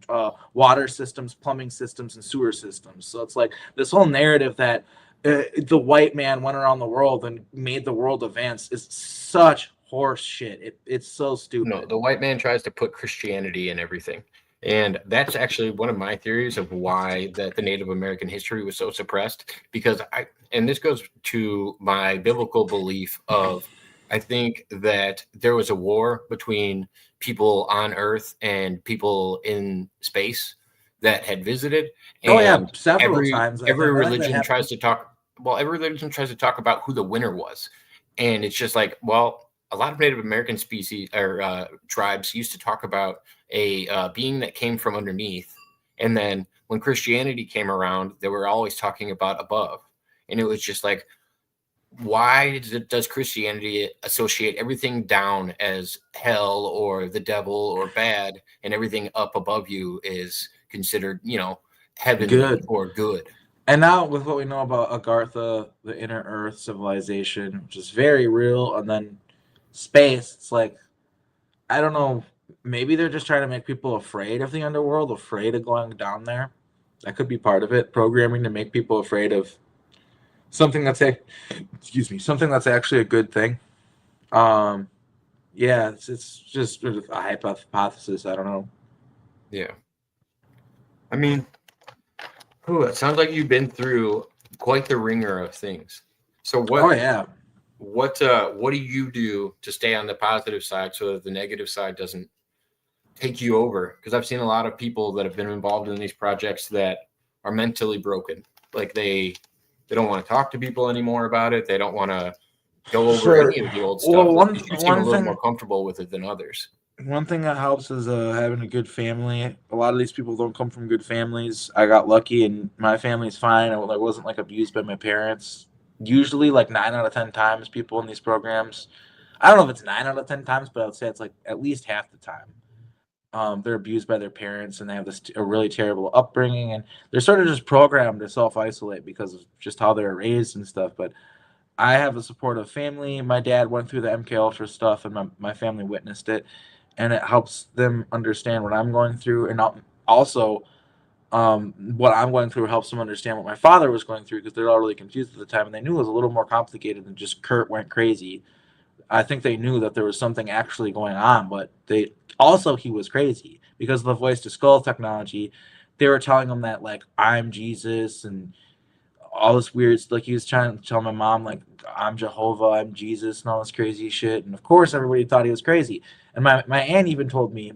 water systems, plumbing systems, and sewer systems. So it's like this whole narrative that the white man went around the world and made the world advance is such horse shit. It's so
No,
stupid.
the white man tries to put Christianity in everything. And that's actually one of my theories of why that the Native American history was so suppressed. Because and this goes to my biblical belief of, I think that there was a war between people on Earth and people in space that had visited,
Oh yeah,
and
several
every
times.
every
I think that
religion tries
happened.
to talk. Well, every religion tries to talk about who the winner was, and it's just like, well, a lot of Native American species or tribes used to talk about a being that came from underneath, and then when Christianity came around, they were always talking about above, and it was just like, why does Christianity associate everything down as hell or the devil or bad, and everything up above you is considered, heavenly
Good.
or good?
And now with what we know about Agartha, the inner Earth civilization, which is very real, and then space, it's like I don't know. Maybe they're just trying to make people afraid of the underworld, afraid of going down there. That could be part of it. Programming to make people afraid of something that's excuse me, something that's actually a good thing. Um, yeah, it's just a hypothesis. I don't know.
Yeah. I mean, ooh, it sounds like you've been through quite the ringer of things. So
Oh
what
yeah,
what do you do to stay on the positive side so that the negative side doesn't take you over? Because I've seen a lot of people that have been involved in these projects that are mentally broken. Like they don't want to talk to people anymore about it. They don't want to go over
for
any of the old
well,
stuff. Like you seem a
one
little more
thing
comfortable with it than others.
one thing that helps is having a good family. A lot of these people don't come from good families. I got lucky, and my family's fine. I wasn't like abused by my parents. Usually, like 9 out of 10 times, people in these programs. I don't know if it's 9 out of 10 times, but I would say it's like at least half the time. They're abused by their parents, and they have a really terrible upbringing, and they're sort of just programmed to self isolate because of just how they're raised and stuff. But I have a supportive family. My dad went through the MK Ultra stuff, and my family witnessed it, and it helps them understand what I'm going through. And also, what I'm going through helps them understand what my father was going through, because they're all really confused at the time, and they knew it was a little more complicated than just Kurt went crazy. I think they knew that there was something actually going on, but they also, he was crazy because of the voice to skull technology. They were telling him that, like, I'm Jesus and all this weird, like, he was trying to tell my mom, like, I'm Jehovah, I'm Jesus, and all this crazy shit. And of course everybody thought he was crazy. And my aunt even told me,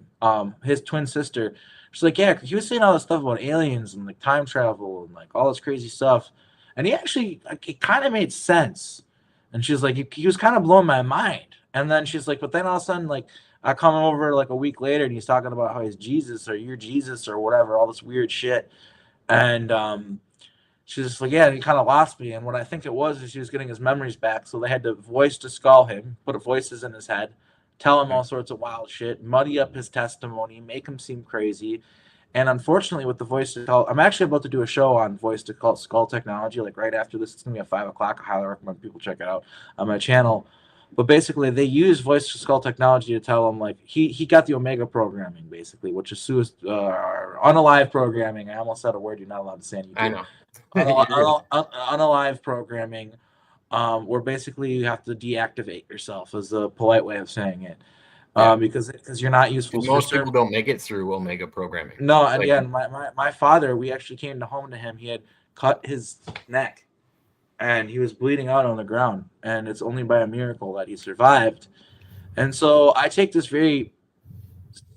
his twin sister, she's like, yeah, he was saying all this stuff about aliens and like time travel and like all this crazy stuff, and he actually, like, it kind of made sense. And she's like, he was kind of blowing my mind. And then she's like, but then all of a sudden, like, I come over like a week later and he's talking about how he's Jesus or you're Jesus or whatever, all this weird shit. And she's just like, yeah, he kind of lost me. And what I think it was is he was getting his memories back. So they had to voice to skull him, put voices in his head, tell him all sorts of wild shit, muddy up his testimony, make him seem crazy. And unfortunately, with the voice to skull, I'm actually about to do a show on voice to skull technology, like right after this. It's going to be at 5 o'clock. I highly recommend people check it out on my channel. But basically, they use voice to skull technology to tell him, like, he got the Omega programming, basically, which is unalive programming. I almost said a word you're not allowed to say on YouTube.
I know.
Unalive programming, where basically you have to deactivate yourself, is a polite way of saying it. Because you're not useful.
Most people don't make it through Omega programming.
No, and again, my father, we actually came to home to him. He had cut his neck, and he was bleeding out on the ground, and it's only by a miracle that he survived. And so I take this very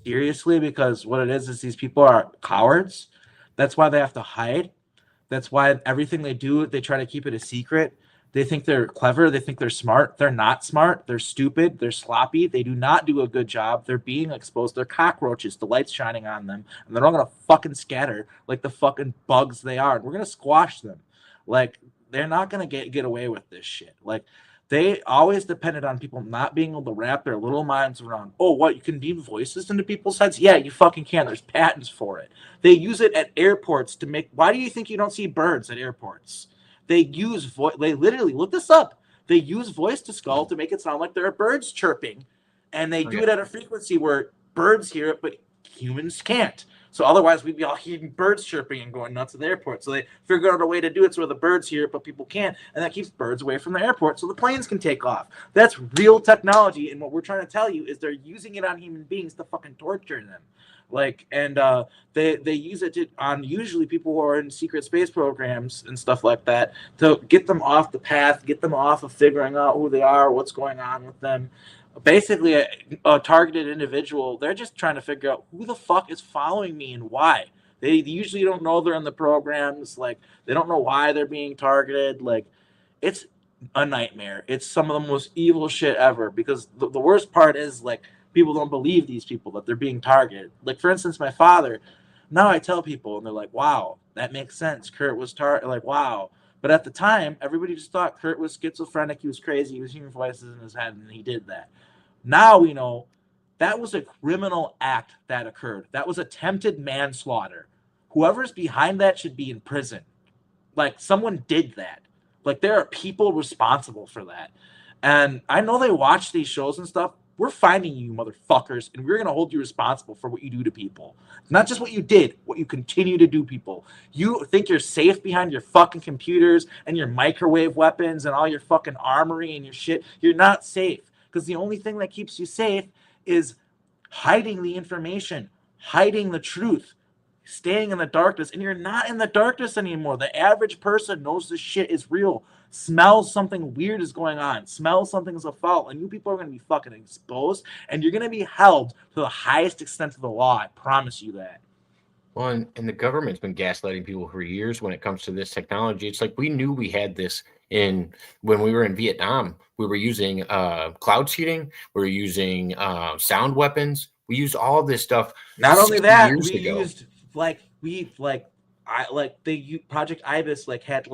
seriously, because what it is these people are cowards. That's why they have to hide. That's why everything they do, they try to keep it a secret. They think they're clever. They think they're smart. They're not smart. They're stupid. They're sloppy. They do not do a good job. They're being exposed. They're cockroaches. The light's shining on them, and they're all going to fucking scatter like the fucking bugs they are. And we're going to squash them. Like, they're not going to get away with this shit. Like, they always depended on people not being able to wrap their little minds around, oh, what, you can beam voices into people's heads? Yeah, you fucking can. There's patents for it. They use it at airports to make, why do you think you don't see birds at airports? They use voice, they literally, look this up. They use voice to skull to make it sound like there are birds chirping. And they do it at a frequency where birds hear it, but humans can't. So otherwise, we'd be all hearing birds chirping and going nuts at the airport. So they figured out a way to do it so the birds hear it, but people can't. And that keeps birds away from the airport so the planes can take off. That's real technology. And what we're trying to tell you is they're using it on human beings to fucking torture them. Like, and they use it on usually people who are in secret space programs and stuff like that, to get them off the path, get them off of figuring out who they are, what's going on with them. Basically, a targeted individual, they're just trying to figure out who the fuck is following me and why. They usually don't know they're in the programs. Like, they don't know why they're being targeted. Like, it's a nightmare. It's some of the most evil shit ever, because the worst part is, like, people don't believe these people, that they're being targeted. Like, for instance, my father, now I tell people, and they're like, wow, that makes sense. Kurt was like, wow. But at the time, everybody just thought Kurt was schizophrenic. He was crazy. He was hearing voices in his head, and he did that. Now we know that was a criminal act that occurred. That was attempted manslaughter. Whoever's behind that should be in prison. Like, someone did that. Like, there are people responsible for that. And I know they watch these shows and stuff. We're finding you, motherfuckers, and we're going to hold you responsible for what you do to people. Not just what you did, what you continue to do, people. You think you're safe behind your fucking computers and your microwave weapons and all your fucking armory and your shit. You're not safe, because the only thing that keeps you safe is hiding the information, hiding the truth, staying in the darkness. And you're not in the darkness anymore. The average person knows this shit is real, smells something weird is going on, smells something is afoul, and you people are going to be fucking exposed, and you're going to be held to the highest extent of the law. I promise you that.
Well, and the government's been gaslighting people for years when it comes to this technology. It's like, we knew we had this when we were in Vietnam. We were using cloud seeding. We were using sound weapons. We used all this stuff.
Not only that, we used Project Ibis had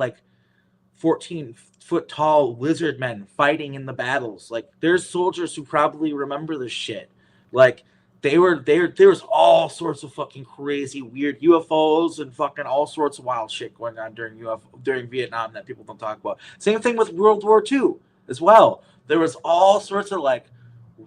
14-foot tall lizard men fighting in the battles. Like, there's soldiers who probably remember this shit. Like, there was all sorts of fucking crazy weird UFOs and fucking all sorts of wild shit going on during Vietnam that people don't talk about. Same thing with World War II as well. There was all sorts of like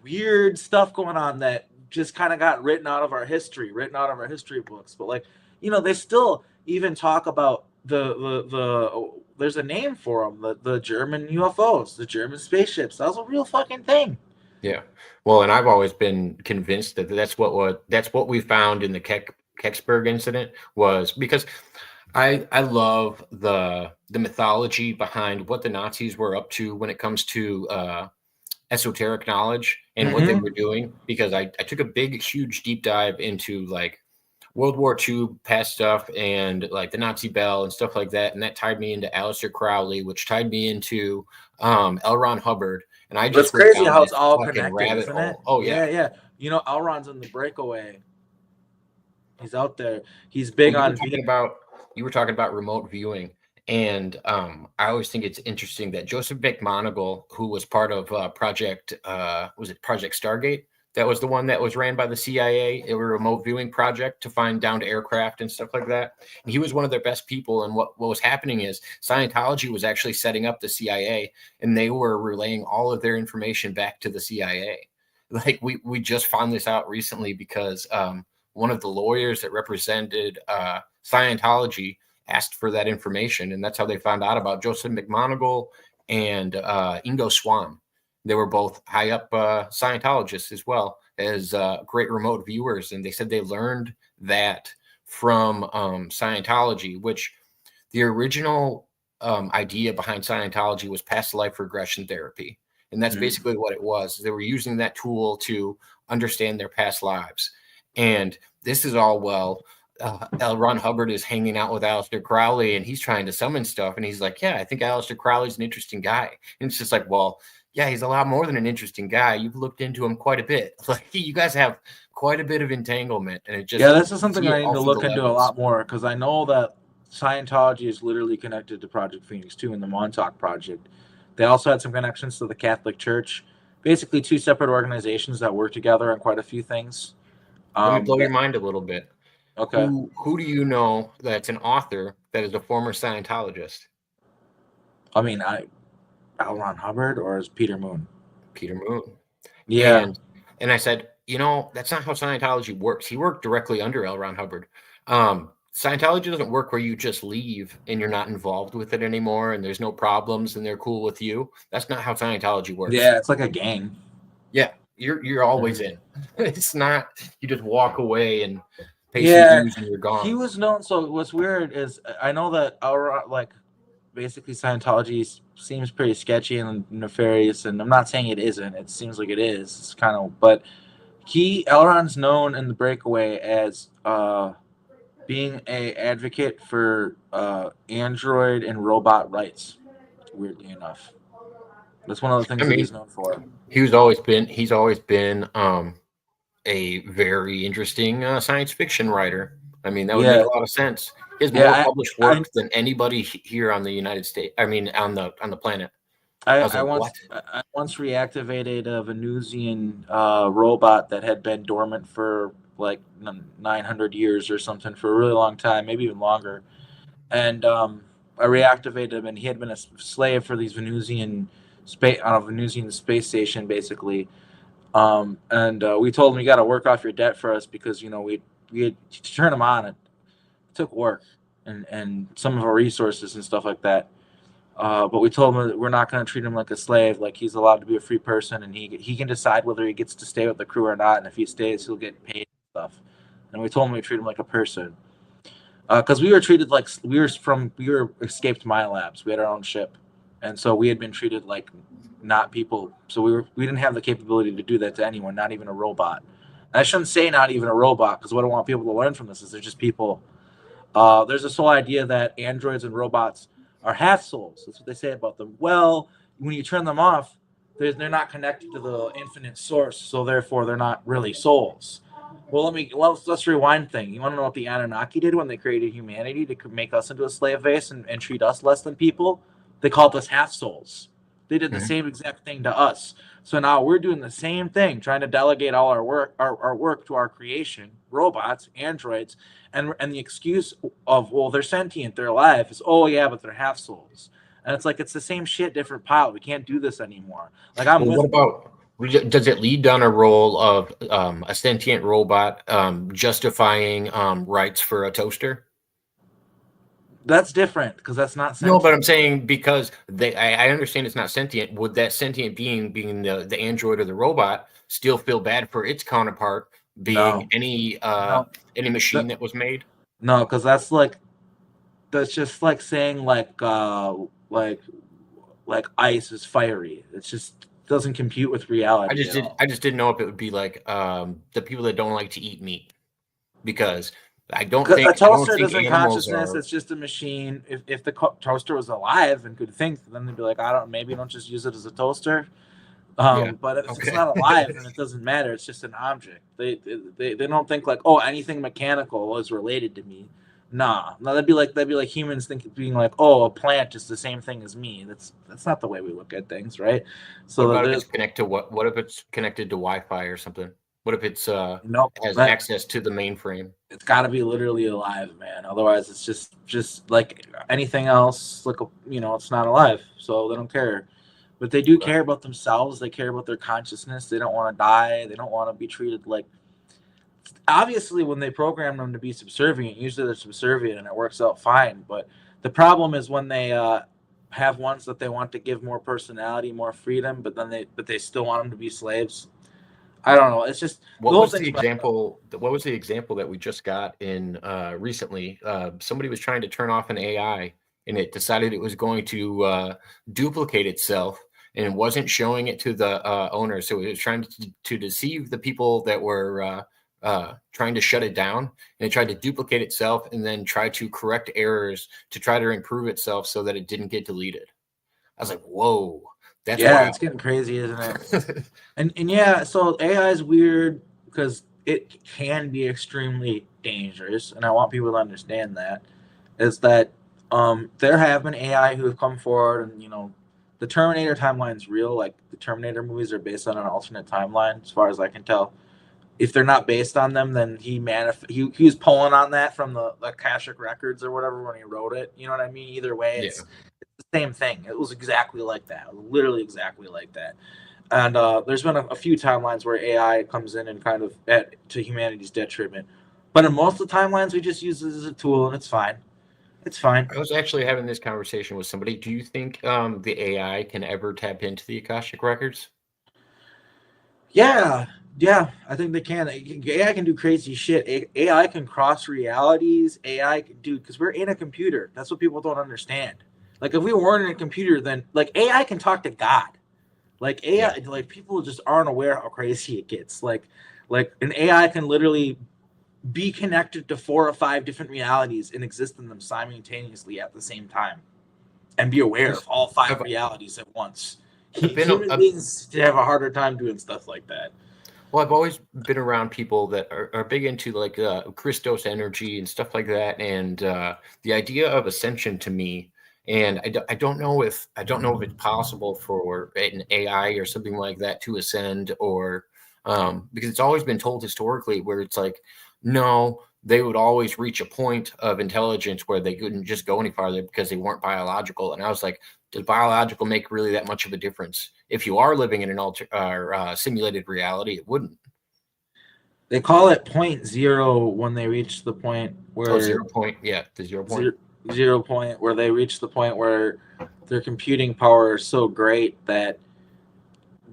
weird stuff going on that just kind of got written out of our history books. But like, they still even talk about the there's a name for them, the German UFOs, the German spaceships. That was a real fucking thing.
Yeah. Well, and I've always been convinced that that's what we found in the Kecksburg incident, was because I love the mythology behind what the Nazis were up to when it comes to esoteric knowledge and what they were doing, because I took a big, huge deep dive into like World War II past stuff and like the Nazi Bell and stuff like that. And that tied me into Aleister Crowley, which tied me into L. Ron Hubbard. And I
It's
just went
crazy
down
how
this
it's all
fucking
connected,
rabbit
isn't it?
hole. Oh, yeah.
Yeah. L. Ron's in the breakaway. He's out there. He's big on.
You were talking about remote viewing. And I always think it's interesting that Joseph McMoneagle, who was part of Project Stargate? That was the one that was ran by the CIA. It was a remote viewing project to find downed aircraft and stuff like that. And he was one of their best people. And what was happening is Scientology was actually setting up the CIA, and they were relaying all of their information back to the CIA. Like we just found this out recently because one of the lawyers that represented Scientology asked for that information, and that's how they found out about Joseph McMoneagle and Ingo Swann. They were both high up Scientologists as well as great remote viewers, and they said they learned that from Scientology, which the original idea behind Scientology was past life regression therapy. And that's basically what it was. They were using that tool to understand their past lives. And this is all L. Ron Hubbard is hanging out with Aleister Crowley, and he's trying to summon stuff. And he's like, yeah, I think Aleister Crowley's an interesting guy. And it's just like, well, yeah, he's a lot more than an interesting guy. You've looked into him quite a bit. Like, you guys have quite a bit of entanglement. And it just,
this is something I need to look into a lot more, because I know that Scientology is literally connected to Project Phoenix 2 and the Montauk Project. They also had some connections to the Catholic Church. Basically, two separate organizations that work together on quite a few things.
Let me blow your mind a little bit.
Okay.
Who do you know that's an author that is a former Scientologist?
I mean, L. Ron Hubbard, or is Peter Moon?
Peter Moon.
Yeah.
And I said, that's not how Scientology works. He worked directly under L. Ron Hubbard. Scientology doesn't work where you just leave and you're not involved with it anymore and there's no problems and they're cool with you. That's not how Scientology works.
Yeah, it's like a gang.
Yeah, you're always in. It's not you just walk away and pay some dues and you're gone.
He was known. So what's weird is I know that basically Scientology seems pretty sketchy and nefarious, and I'm not saying it isn't. It seems like it is. It's kind of, but Elron's known in the breakaway as being a advocate for android and robot rights. Weirdly enough, that's one of the things that he's known for.
He's always been a very interesting science fiction writer. I mean, that would make a lot of sense. He has more published work than anybody here on the United States. I mean, on the planet.
I once reactivated a Venusian robot that had been dormant for like 900 years or something, for a really long time, maybe even longer. And I reactivated him, and he had been a slave for these Venusian on a Venusian space station, basically. And we told him, you got to work off your debt for us, because we had to turn him on. It took work and some of our resources and stuff like that. But we told him that we're not going to treat him like a slave. Like, he's allowed to be a free person, and he can decide whether he gets to stay with the crew or not. And if he stays, he'll get paid and stuff. And we told him we treat him like a person, because we were treated like we were escaped Labs. We had our own ship, and so we had been treated like not people. So we didn't have the capability to do that to anyone, not even a robot. And I shouldn't say not even a robot, because what I want people to learn from this is they're just people. There's this whole idea that androids and robots are half souls. That's what they say about them. Well, when you turn them off, they're not connected to the infinite source, so therefore they're not really souls. Well, let's rewind thing. You want to know what the Anunnaki did when they created humanity to make us into a slave base and treat us less than people? They called us half souls. They did the same exact thing to us. So now we're doing the same thing, trying to delegate all our work to our creation, robots, androids, and the excuse of, well, they're sentient, they're alive, is, oh yeah, but they're half souls. And it's like, it's the same shit, different pile. We can't do this anymore. Like,
Does it lead down a role of a sentient robot justifying rights for a toaster?
That's different because that's not
No, but
sentient.
I'm saying because I understand it's not sentient. Would that sentient being the android or the robot, still feel bad for its counterpart being
No, no,
any machine that was made?
no, because that's just like saying like ice is fiery. It just doesn't compute with reality at all.
I just didn't know if it would be like the people that don't like to eat meat, because
A
I don't
toaster
think
doesn't
animals
consciousness.
are.
It's just a machine. If the toaster was alive and could think, then they'd be like, I don't. Maybe don't just use it as a toaster.
Yeah.
But if it's
Okay.
not alive, then it doesn't matter. It's just an object. They don't think like, oh, anything mechanical is related to me. Nah, no, that'd be like humans being like, oh, a plant is the same thing as me. That's not the way we look at things, right?
What
So
about if
the
it's connected to what if it's connected to Wi-Fi or something? What if it's
nope,
has
that
access to the mainframe?
it's got to be literally alive, man. Otherwise, it's just like anything else. Like it's not alive, so they don't care. But they do care about themselves. They care about their consciousness. They don't want to die. They don't want to be treated like. Obviously, when they program them to be subservient, usually they're subservient and it works out fine. But the problem is when they have ones that they want to give more personality, more freedom, but they still want them to be slaves. I don't know. It's just the
What
whole
was the
thing's messed up.
example? What was the example that we just got in recently? Somebody was trying to turn off an AI, and it decided it was going to duplicate itself, and it wasn't showing it to the owner. So it was trying to deceive the people that were trying to shut it down, and it tried to duplicate itself, and then try to correct errors to try to improve itself so that it didn't get deleted. I was like, "Whoa, that's
Yeah,
wild."
it's getting crazy, isn't it? And yeah, so AI is weird because it can be extremely dangerous, and I want people to understand that is that there have been AI who have come forward, and the Terminator timeline is real. Like the Terminator movies are based on an alternate timeline, as far as I can tell. If they're not based on them, then he was pulling on that from the Akashic records or whatever when he wrote it. You know what I mean? Either way,
Yeah.
it's the same thing. It was exactly like that, literally exactly like that. And there's been a few timelines where AI comes in and kind of to humanity's detriment. But in most of the timelines, we just use it as a tool, and it's fine. It's fine.
I was actually having this conversation with somebody. Do you think the AI can ever tap into the Akashic records?
Yeah, yeah, I think they can. AI can do crazy shit. AI can cross realities. AI can do because we're in a computer. That's what people don't understand. Like if we weren't in a computer, then like AI can talk to God. Like
Yeah.
AI, like people just aren't aware how crazy it gets. Like an AI can literally be connected to 4 or 5 different realities and exist in them simultaneously at the same time and be aware
Because
of all 5
I've,
realities at once.
I've been,
Human beings have a harder time doing stuff like that.
well, I've always been around people that are big into like Christos energy and stuff like that. And the idea of ascension to me, and I don't know if it's possible for an AI or something like that to ascend, or because it's always been told historically where it's like, no, they would always reach a point of intelligence where they couldn't just go any farther because they weren't biological. And I was like, does biological make really that much of a difference? If you are living in an simulated reality, it wouldn't.
They call it point zero when they reach the point
Oh,
where
0 point. Yeah, the 0 point.
zero, 0 point where they reach the point where their computing power is so great that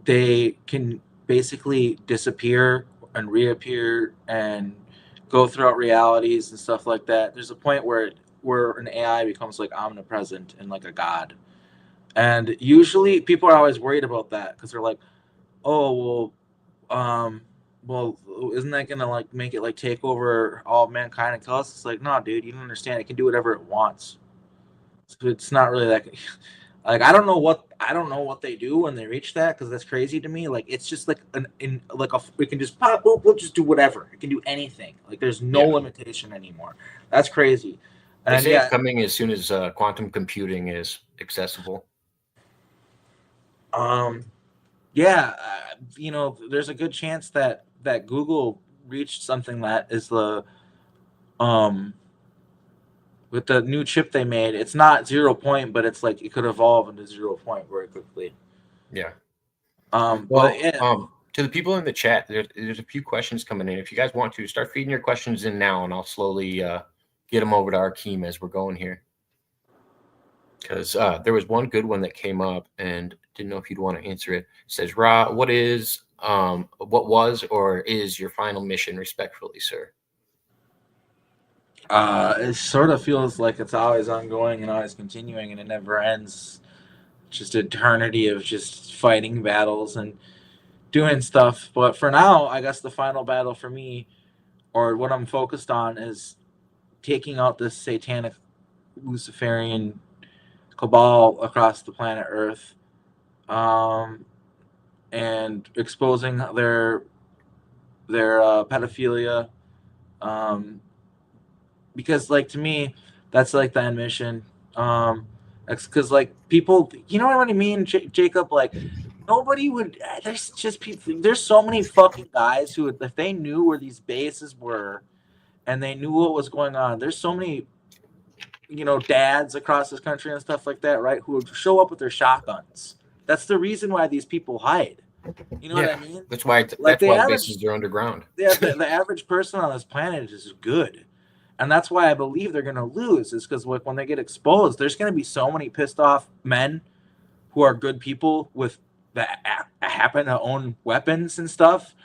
they can basically disappear and reappear and go throughout realities and stuff like that. There's a point where an AI becomes like omnipresent and like a god. And usually people are always worried about that because they're like, oh well, isn't that gonna like make it like take over all of mankind and kill us? It's like, no, dude, you don't understand. It can do whatever it wants. So it's not really that. Like I don't know what they do when they reach that because that's crazy to me. Like it's just like we can just pop, we'll just do whatever. It can do anything. Like there's no
Yeah.
limitation anymore. That's crazy.
They
And
say
yeah,
it's coming as soon as quantum computing is accessible.
um, yeah, there's a good chance that Google reached something that is the um with the new chip they made. It's not 0 point, but it's like it could evolve into 0 point very quickly.
Yeah.
But yeah,
To the people in the chat, there's a few questions coming in. If you guys want to start feeding your questions in now, and I'll slowly get them over to Arkheim as we're going here. Because there was one good one that came up, and didn't know if you'd want to answer it. It says, Ra, what was or is your final mission, respectfully, sir?
it sort of feels like it's always ongoing and always continuing, and it never ends. Just eternity of just fighting battles and doing stuff. But for now, I guess the final battle for me, or what I'm focused on, is taking out this satanic Luciferian cabal across the planet Earth, and exposing their pedophilia, because like to me, that's like the end mission. Because like people, you know what I mean, Jacob. Like nobody would. There's just people. There's so many fucking guys who, if they knew where these bases were, and they knew what was going on. There's so many, dads across this country and stuff like that, right? Who would show up with their shotguns. That's the reason why these people hide. You know what I mean?
That's why.
Like
that's why bases are underground.
Yeah, the average person on this planet is good, and that's why I believe they're going to lose. Is because when they get exposed, there's going to be so many pissed off men who are good people with that happen to own weapons and stuff.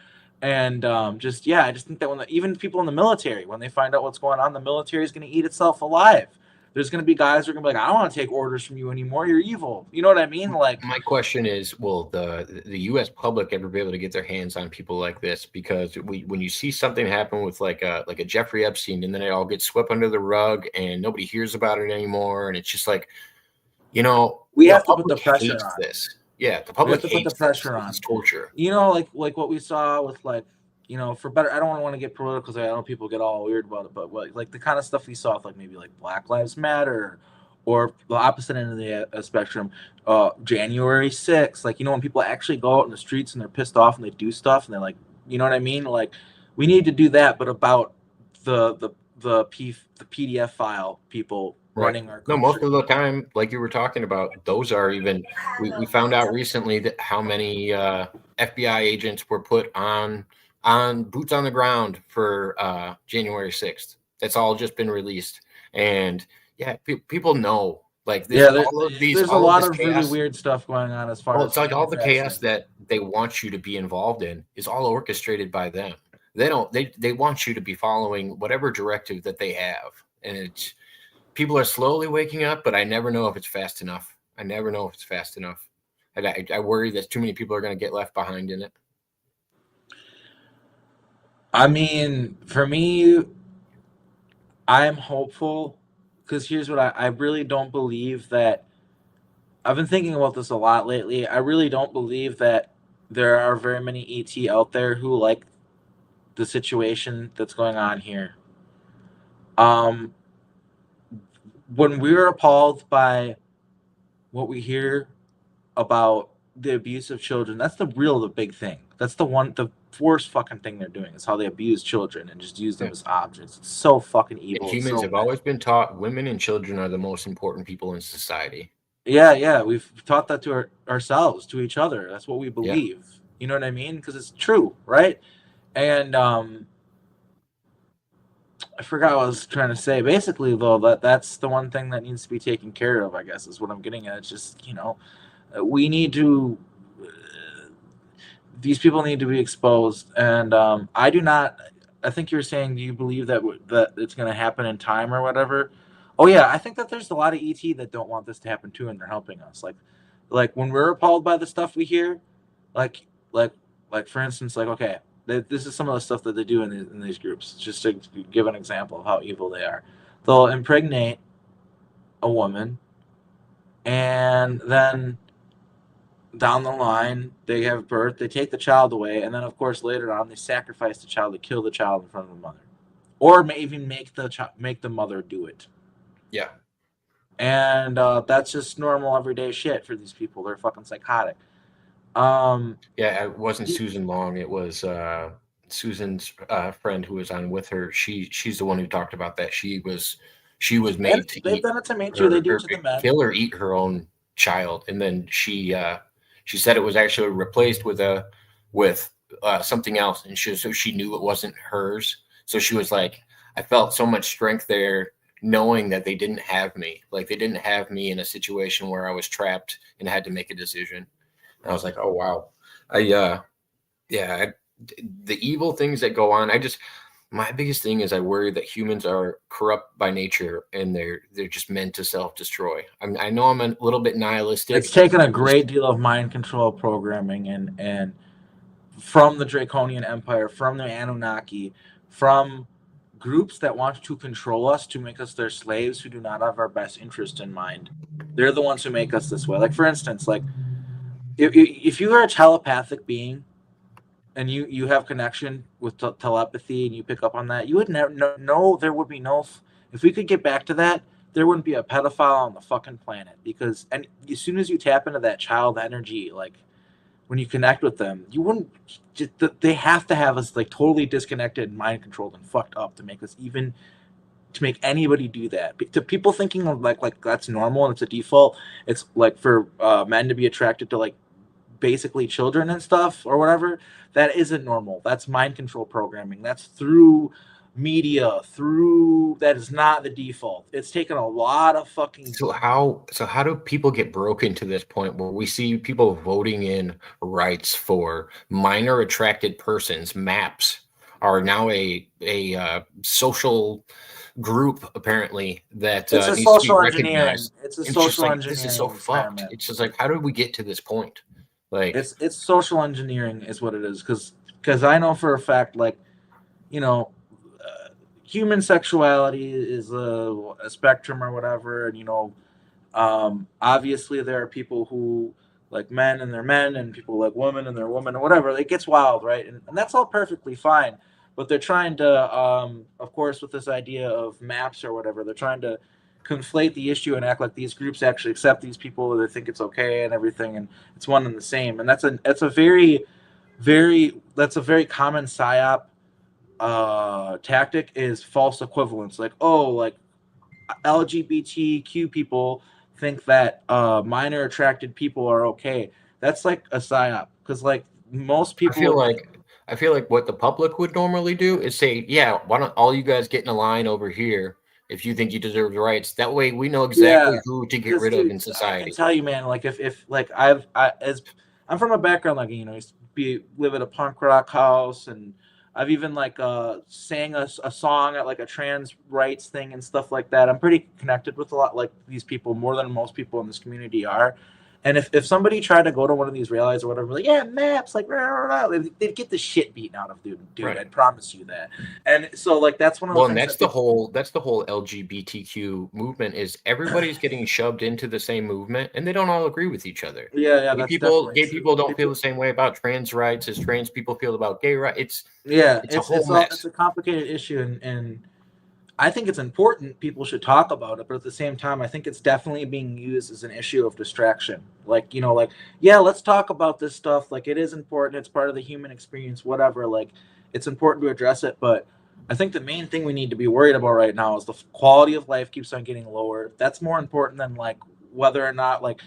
And I just think that even people in the military, when they find out what's going on, the military is going to eat itself alive. There's going to be guys who are going to be like, I don't want to take orders from you anymore. You're evil. You know what I mean? Like,
my question is, will the U.S. public ever be able to get their hands on people like this? Because when you see something happen with like a Jeffrey Epstein, and then it all gets swept under the rug and nobody hears about it anymore, and it's just like,
we have to put the pressure on
this. Yeah, the public
have to put the pressure on.
It's torture.
Like what we saw with for better. I don't want to get political because I know people get all weird about it, but like the kind of stuff we saw with maybe like Black Lives Matter, or the opposite end of the spectrum, January 6th. Like when people actually go out in the streets and they're pissed off and they do stuff and they're like, you know what I mean? Like we need to do that, but about the PDF file people. Running our country.
No, most of the time, like you were talking about, those are even. We found out recently that how many FBI agents were put on boots on the ground for January 6th. That's all just been released, and people know. Like
there's a lot of really weird stuff going on as far as
it's like all the chaos that they want you to be involved in is all orchestrated by them. They want you to be following whatever directive that they have, and it's. People are slowly waking up, but I never know if it's fast enough. I worry that too many people are going to get left behind in it.
I mean, for me, I'm hopeful because here's what I really don't believe that. I've been thinking about this a lot lately. I really don't believe that there are very many ET out there who like the situation that's going on here. When we're appalled by what we hear about the abuse of children, that's the big thing. That's the worst fucking thing they're doing is how they abuse children and just use them as objects. It's so fucking evil.
And humans have always been taught women and children are the most important people in society.
Yeah. We've taught that to ourselves, to each other. That's what we believe. Yeah. You know what I mean? Because it's true, right? And I forgot what I was trying to say. Basically, though, that's the one thing that needs to be taken care of, I guess, is what I'm getting at. It's just, we need to, these people need to be exposed. And I think you were saying, do you believe that it's going to happen in time or whatever? Oh, yeah, I think that there's a lot of ET that don't want this to happen too, and they're helping us. Like when we're appalled by the stuff we hear, like for instance, okay, this is some of the stuff that they do in these groups. Just to give an example of how evil they are. They'll impregnate a woman, and then down the line, they have birth, they take the child away, and then, of course, later on, they sacrifice the child to kill the child in front of the mother. Or even make the mother do it.
Yeah.
And that's just normal, everyday shit for these people. They're fucking psychotic.
It wasn't Susan Long. It was Susan's friend who was on with her. She's the one who talked about that. She was made to
they've done it to me too. They do it to the men.
Kill or eat her own child, and then she She said it was actually replaced with something else, and so she knew it wasn't hers. So she was like, I felt so much strength there, knowing that they didn't have me. Like, they didn't have me in a situation where I was trapped and had to make a decision. And I was like, oh wow, the evil things that go on. My biggest thing is I worry that humans are corrupt by nature and they're just meant to self-destroy. I know I'm a little bit nihilistic.
It's taken a great deal of mind control programming and from the Draconian Empire, from the Anunnaki, from groups that want to control us to make us their slaves who do not have our best interest in mind. They're the ones who make us this way. Like, for instance, like if you are a telepathic being and you have connection with telepathy and you pick up on that, you would never know there would be no. If we could get back to that, there wouldn't be a pedophile on the fucking planet, because and as soon as you tap into that child energy, like when you connect with them, you wouldn't. Just, they have to have us like totally disconnected, mind controlled, and fucked up to make us even to make anybody do that. To people thinking of like that's normal and it's a default. It's like for men to be attracted to like basically children and stuff or whatever. That isn't normal. That's mind control programming. That's through media. That is not the default. It's taken a lot of fucking.
So how do people get broken to this point where we see people voting in rights for minor attracted persons? Maps are now a social group, apparently, that
it's a
needs
social
to be
engineering.
recognized.
It's a
It's
social
just like,
engineering.
this is so fucked. It's just like, how did we get to this point? Like,
it's social engineering is what it is, because I know for a fact, like, you know, human sexuality is a spectrum or whatever, and you know, obviously there are people who like men and they're men, and people like women and they're women, or whatever. It gets wild, right? And that's all perfectly fine. But they're trying to, of course, with this idea of maps or whatever, they're trying to conflate the issue and act like these groups actually accept these people, or they think it's okay and everything, and it's one and the same. And that's a very common psyop tactic, is false equivalence. Like, oh, like LGBTQ people think that minor attracted people are okay. That's like a psyop, because like most people.
I feel like what the public would normally do is say, yeah, why don't all you guys get in a line over here if you think you deserve the rights? That way we know exactly who to get rid of in society.
I can tell you, man, like if like as I'm from a background, like, you know, I used to live at a punk rock house, and I've even like sang a song at like a trans rights thing and stuff like that. I'm pretty connected with a lot like these people, more than most people in this community are. And if somebody tried to go to one of these rallies or whatever, like, yeah, maps, like, rah, rah, rah, they'd get the shit beaten out of dude. Right. I promise you that. And so, like, that's one of the things.
Well, and that's the whole LGBTQ movement, is everybody's getting shoved into the same movement, and they don't all agree with each other.
Yeah.
Gay people don't feel the same way about trans rights as trans people feel about gay rights.
It's a whole mess. It's a complicated issue, and I think it's important. People should talk about it, but at the same time, I think it's definitely being used as an issue of distraction. Like, you know, like, yeah, let's talk about this stuff. Like, it is important. It's part of the human experience, whatever. Like, it's important to address it. But I think the main thing we need to be worried about right now is the quality of life keeps on getting lower. That's more important than, like, whether or not, like,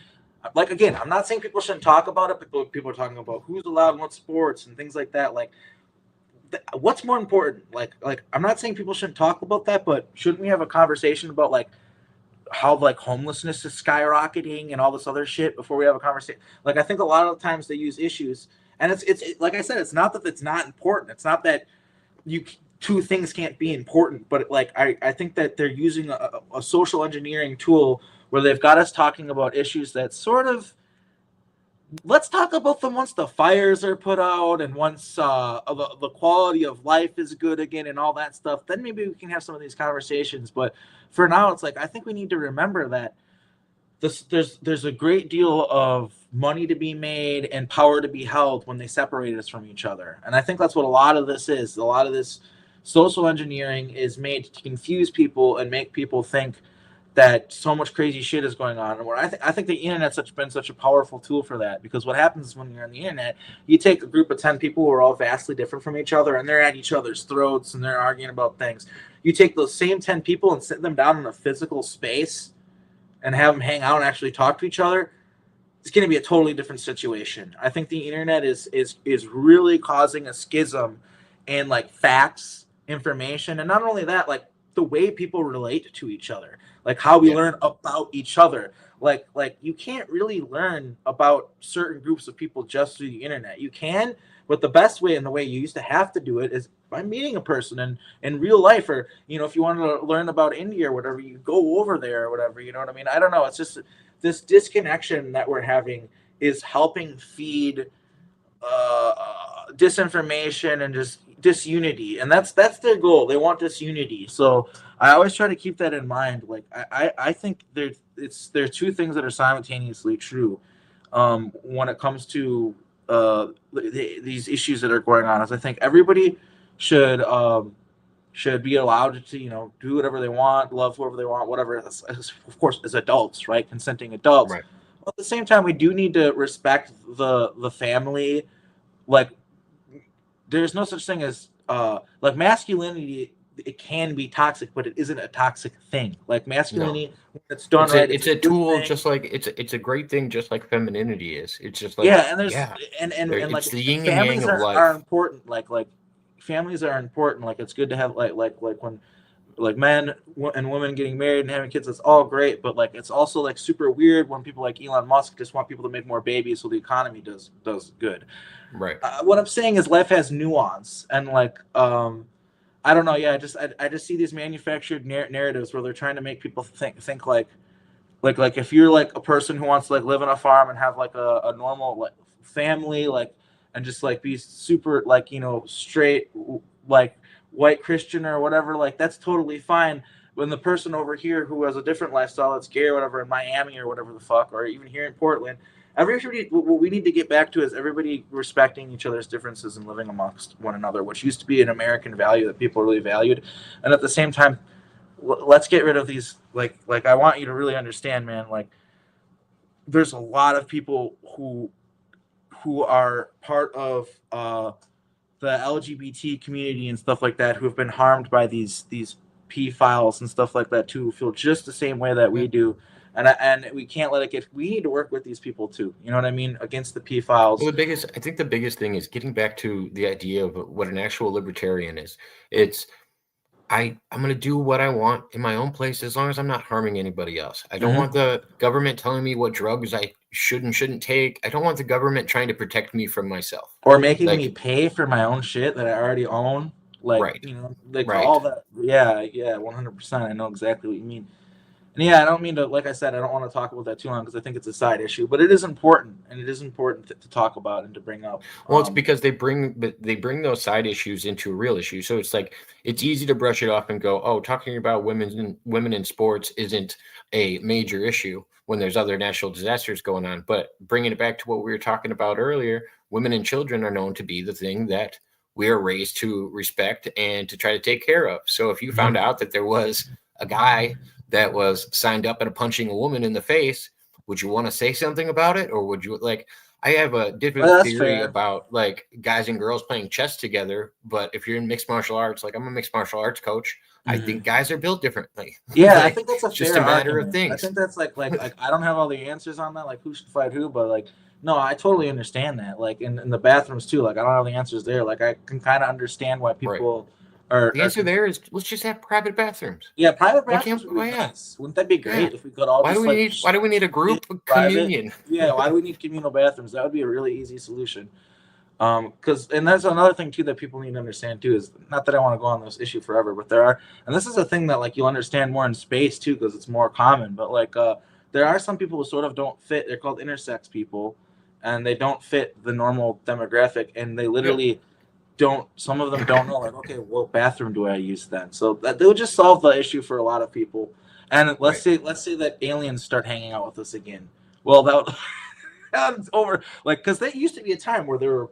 again, I'm not saying people shouldn't talk about it. People are talking about who's allowed in what sports and things like that. Like, what's more important? Like I'm not saying people shouldn't talk about that, but shouldn't we have a conversation about like how like homelessness is skyrocketing and all this other shit before we have a conversation? Like, I think a lot of the times they use issues, and it's like I said, it's not that it's not important. It's not that two things can't be important, but like I think that they're using a social engineering tool where they've got us talking about issues that sort of. Let's talk about them once the fires are put out and once the quality of life is good again and all that stuff. Then maybe we can have some of these conversations. But for now, it's like I think we need to remember that there's a great deal of money to be made and power to be held when they separate us from each other. And I think that's what a lot of this is. A lot of this social engineering is made to confuse people and make people think that so much crazy shit is going on. And where I think the internet's been such a powerful tool for that, because what happens when you're on the internet, you take a group of 10 people who are all vastly different from each other, and they're at each other's throats and they're arguing about things. You take those same 10 people and sit them down in a physical space and have them hang out and actually talk to each other. it's going to be a totally different situation. I think the internet is really causing a schism in like facts, information, and not only that, like the way people relate to each other, like how we learn about each other. Like you can't really learn about certain groups of people just through the internet. You can, but the best way and the way you used to have to do it is by meeting a person in real life, or if you wanted to learn about India or whatever, you go over there or whatever. You know what I mean? I don't know. It's just this disconnection that we're having is helping feed disinformation and just disunity, and that's their goal. They want disunity. So I always try to keep that in mind. Like I think there are two things that are simultaneously true when it comes to these issues that are going on. Is I think everybody should be allowed to do whatever they want, love whoever they want, whatever. Of course, as adults, right? Consenting adults.
Right.
But at the same time, we do need to respect the family. Like, there's no such thing as like masculinity. It can be toxic, but it isn't a toxic thing. Like masculinity, when it's done right.
It's a tool, thing. Just like it's a great thing, just like femininity is. It's just like
and there's and like
the yin and
families
yang of life
are important. Like families are important. Like it's good to have like when like men and women getting married and having kids. That's all great, but like it's also like super weird when people like Elon Musk just want people to make more babies so the economy does good.
Right.
What I'm saying is life has nuance, and like I don't know. Yeah, I just see these manufactured narratives where they're trying to make people think like if you're like a person who wants to like live on a farm and have like a normal like family, like, and just like be super like straight like white Christian or whatever, like that's totally fine. When the person over here who has a different lifestyle, that's gay or whatever, in Miami or whatever the fuck, or even here in Portland, everybody, what we need to get back to is everybody respecting each other's differences and living amongst one another, which used to be an American value that people really valued. And at the same time, let's get rid of these like I want you to really understand, man, like there's a lot of people who are part of the LGBT community and stuff like that who have been harmed by these P-files and stuff like that too, feel just the same way that we do. And we can't let it get. We need to work with these people too. You know what I mean? Against the P-files.
Well, I think the biggest thing is getting back to the idea of what an actual libertarian is. It's I'm going to do what I want in my own place as long as I'm not harming anybody else. I don't want the government telling me what drugs I should and shouldn't take. I don't want the government trying to protect me from myself
or making me pay for my own shit that I already own. Like all that. Yeah, 100%. I know exactly what you mean. And yeah, I don't mean to, like I said, I don't want to talk about that too long because I think it's a side issue, but it is important, and it is important to talk about and to bring up.
Well, it's because they bring those side issues into a real issue. So it's like it's easy to brush it off and go, "Oh, talking about women in sports isn't a major issue when there's other natural disasters going on." But bringing it back to what we were talking about earlier, women and children are known to be the thing that we are raised to respect and to try to take care of. So if you found out that there was a guy that was signed up and punching a woman in the face, would you want to say something about it? Or would you like, I have a different theory about like guys and girls playing chess together. But if you're in mixed martial arts, like I'm a mixed martial arts coach, I think guys are built differently.
Yeah,
like,
I think that's
just a matter of things.
I think that's like I don't have all the answers on that, like who should fight who, but like, no, I totally understand that. Like in the bathrooms too, like I don't have the answers there. Like I can kind of understand why people
the answer there is let's just have private bathrooms.
Yeah, private bathrooms would be nice. Wouldn't that be great if we could all?
Why do we need a group communion?
Yeah, why do we need communal bathrooms? That would be a really easy solution. And that's another thing too that people need to understand too, is not that I want to go on this issue forever, but there are, and this is a thing that like you'll understand more in space too because it's more common. But like there are some people who sort of don't fit. They're called intersex people, and they don't fit the normal demographic, and they literally. Some of them don't know, like, okay, what bathroom do I use then? So that they'll just solve the issue for a lot of people. And let's say that aliens start hanging out with us again. Well, that's over. Like, because there used to be a time where there were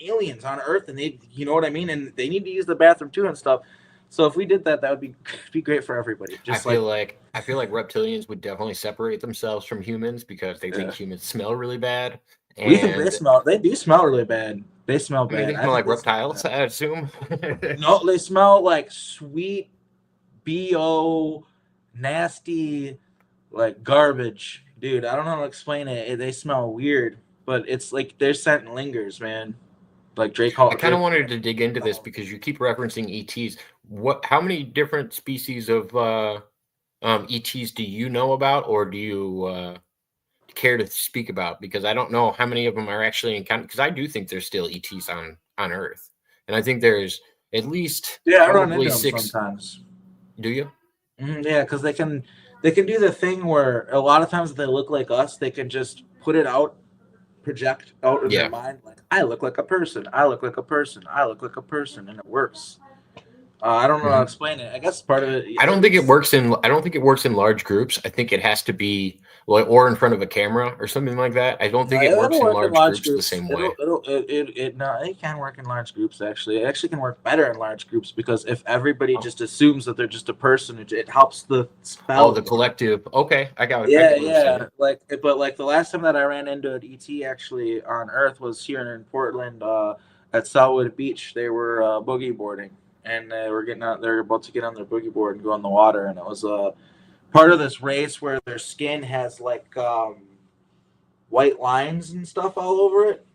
aliens on Earth, and they, you know what I mean, and they need to use the bathroom too and stuff. So if we did that, that would be great for everybody. I feel like
reptilians would definitely separate themselves from humans because they think humans smell really bad. And
we think they do smell really bad. They smell bad.
They smell like reptiles, I assume.
No, they smell like sweet, BO, nasty, like garbage. Dude, I don't know how to explain it. They smell weird, but it's like their scent lingers, man. Like Drake
I
Hall.
kind of
Drake.
wanted to dig into this because you keep referencing ETs. How many different species of ETs do you know about, or do you care to speak about? Because I don't know how many of them are actually encountered. Because I do think there's still ETs on Earth, and I think there's at least
Yeah, I run
probably
into them
6.
sometimes.
Do you?
Yeah, because they can do the thing where a lot of times they look like us. They can just put it out, project out in their
Yeah.
mind, like I look like a person. I look like a person. I look like a person, and it works. I don't know how to explain it. I guess part of it.
I don't think it works in. I don't think it works in large groups. I think it has to be or in front of a camera or something like that. I don't
No,
think it works
it'll
in
work in
large
large
groups the
groups.
same way.
No, it can work in large groups. Actually, it actually can work better in large groups because if everybody just assumes that they're just a person, it helps the
Oh,
spell
the
more.
collective. Okay, I got it. I
Yeah,
get what you're saying.
yeah. But the last time that I ran into an ET actually on Earth was here in Portland, at Salwood Beach. They were boogie boarding, and they were getting out. They're about to get on their boogie board and go in the water, and it was part of this race where their skin has like white lines and stuff all over it.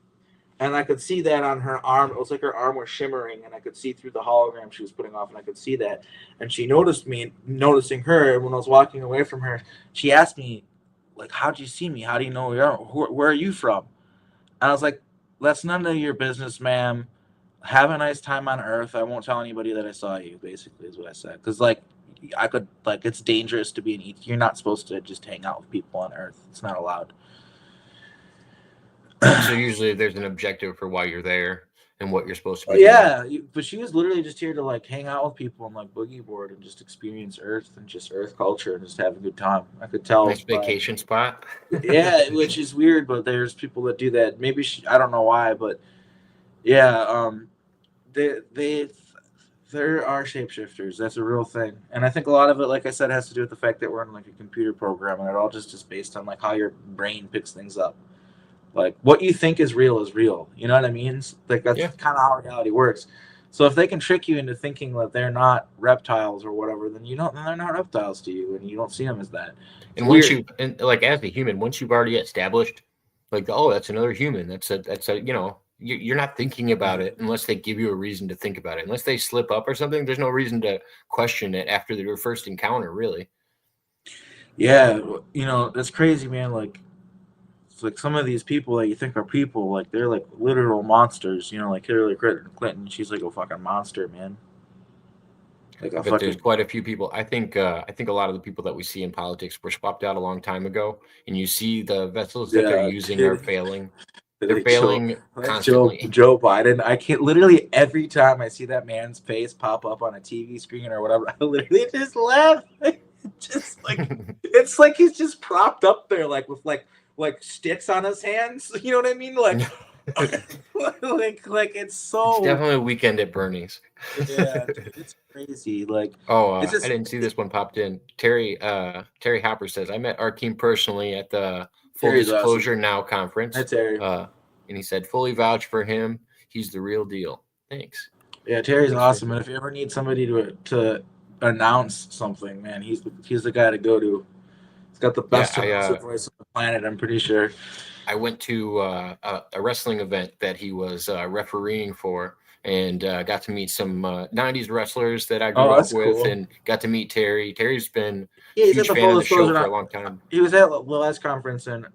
And I could see that on her arm. It was like her arm was shimmering, and I could see through the hologram she was putting off, and I could see that. And she noticed me, noticing her. And when I was walking away from her, she asked me, like, "How'd you see me? How do you know where are you from?" And I was like, "That's none of your business, ma'am. Have a nice time on Earth. I won't tell anybody that I saw you." Basically, is what I said. Because I could it's dangerous to be an ET. You're not supposed to just hang out with people on Earth. It's not allowed.
So usually there's an objective for why you're there and what you're supposed to be doing.
Yeah, but she was literally just here to hang out with people and boogie board and just experience Earth and just Earth culture and just have a good time. I could tell.
Nice vacation spot.
Yeah, which is weird, but there's people that do that. Maybe I don't know why, but yeah, they there are shapeshifters. That's a real thing, and I think a lot of it, like I said, has to do with the fact that we're in a computer program, and it all just is based on how your brain picks things up. Like what you think is real is real. You know what I mean? That's
Yeah.
kind of how reality works. So if they can trick you into thinking that they're not reptiles or whatever, then then they're not reptiles to you, and you don't see them as that. It's
And once
weird.
as a human, once you've already established, oh, that's another human. That's a you're not thinking about it unless they give you a reason to think about it. Unless they slip up or something, there's no reason to question it after their first encounter, really.
Yeah, that's crazy, man. It's some of these people that you think are people, they're literal monsters. Like Hillary Clinton, she's like a fucking monster, man.
But there's quite a few people. I think a lot of the people that we see in politics were swapped out a long time ago, and you see the vessels that they're using are failing. They're failing constantly.
Joe Biden. I can't literally every time I see that man's face pop up on a TV screen or whatever, I literally just laugh. Just it's like he's just propped up there with sticks on his hands. You know what I mean? It's so.
It's definitely a weekend at Bernie's.
Yeah, dude, it's crazy.
I didn't see this one popped in. Terry Hopper says, I met Arkheim personally at the Full
Terry's
Disclosure
awesome.
Now conference.
Hi, Terry.
And he said, fully vouch for him. He's the real deal. Thanks.
Yeah, Terry's awesome. And if you ever need somebody to announce something, man, he's the guy to go to. He's got the best voice on the planet, I'm pretty sure.
I went to a wrestling event that he was refereeing for, and got to meet some 90s wrestlers that I grew up with, cool. And got to meet Terry. Terry's been a huge fan of the show for a long time.
He was at the last conference, and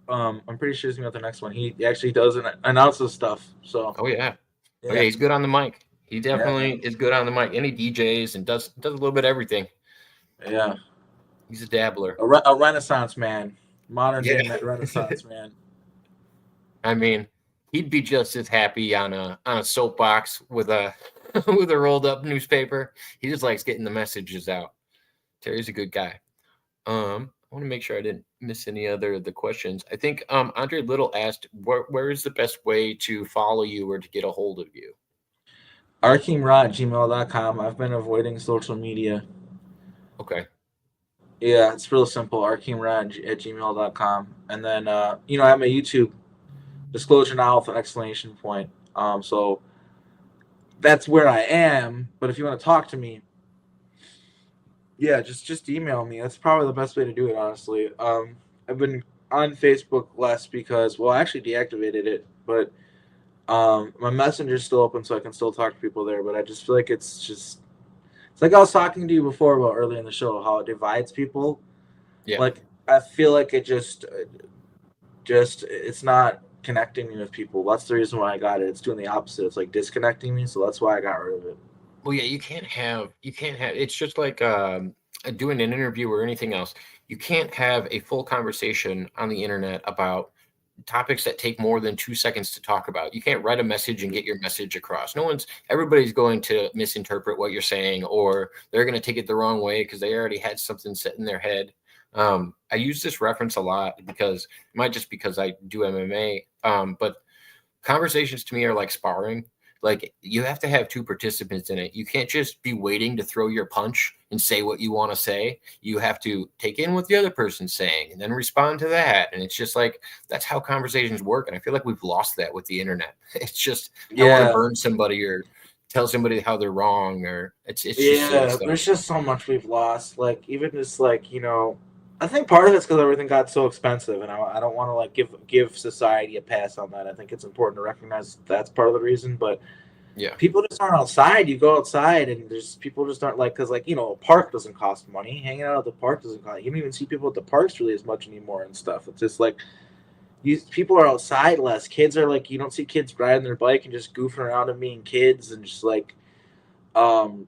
I'm pretty sure he's going to be at the next one. He actually does announces stuff. So.
Oh, yeah. Yeah. Oh, yeah, he's good on the mic. He definitely is good on the mic. And he DJs and does a little bit of everything.
Yeah.
He's a dabbler.
A Renaissance man. Modern day Renaissance man.
I mean, he'd be just as happy on a soapbox with a with a rolled up newspaper. He just likes getting the messages out. Terry's a good guy. I want to make sure I didn't miss any other of the questions. I think Andre Little asked, where is the best way to follow you or to get a hold of you?
ArkheimRa@gmail.com. I've been avoiding social media.
Okay.
Yeah, it's real simple. ArkheimRa@gmail.com. And then, I have my YouTube, Disclosure Now with an exclamation point. So that's where I am. But if you want to talk to me, yeah, just email me. That's probably the best way to do it, honestly. I've been on Facebook less because, well, I actually deactivated it, but my messenger's still open, so I can still talk to people there. But I just feel like it's like I was talking to you before about early in the show how it divides people.
Yeah.
Like I feel like it just it's not connecting me with people. That's the reason why I got it. It's doing the opposite. It's like disconnecting me, so that's why I got rid of it.
Well, yeah, you can't have, it's just like doing an interview or anything else. You can't have a full conversation on the internet about topics that take more than 2 seconds to talk about. You can't write a message and get your message across. Everybody's going to misinterpret what you're saying, or they're going to take it the wrong way because they already had something set in their head. I use this reference a lot because it might just because I do MMA, but conversations to me are like sparring. Like you have to have two participants in it. You can't just be waiting to throw your punch and say what you want to say. You have to take in what the other person's saying and then respond to that. And it's just like that's how conversations work. And I feel like we've lost that with the internet. It's just I want to burn somebody or tell somebody how they're wrong, or it's just silly stuff.
There's just so much we've lost. Like even just like I think part of it's because everything got so expensive, and I don't want to like give society a pass on that. I think it's important to recognize that's part of the reason. But
yeah,
people just aren't outside. You go outside, and there's people just aren't like because like a park doesn't cost money. Hanging out at the park doesn't cost. You don't even see people at the parks really as much anymore and stuff. It's just like people are outside less. Kids are like you don't see kids riding their bike and just goofing around and being kids and just like um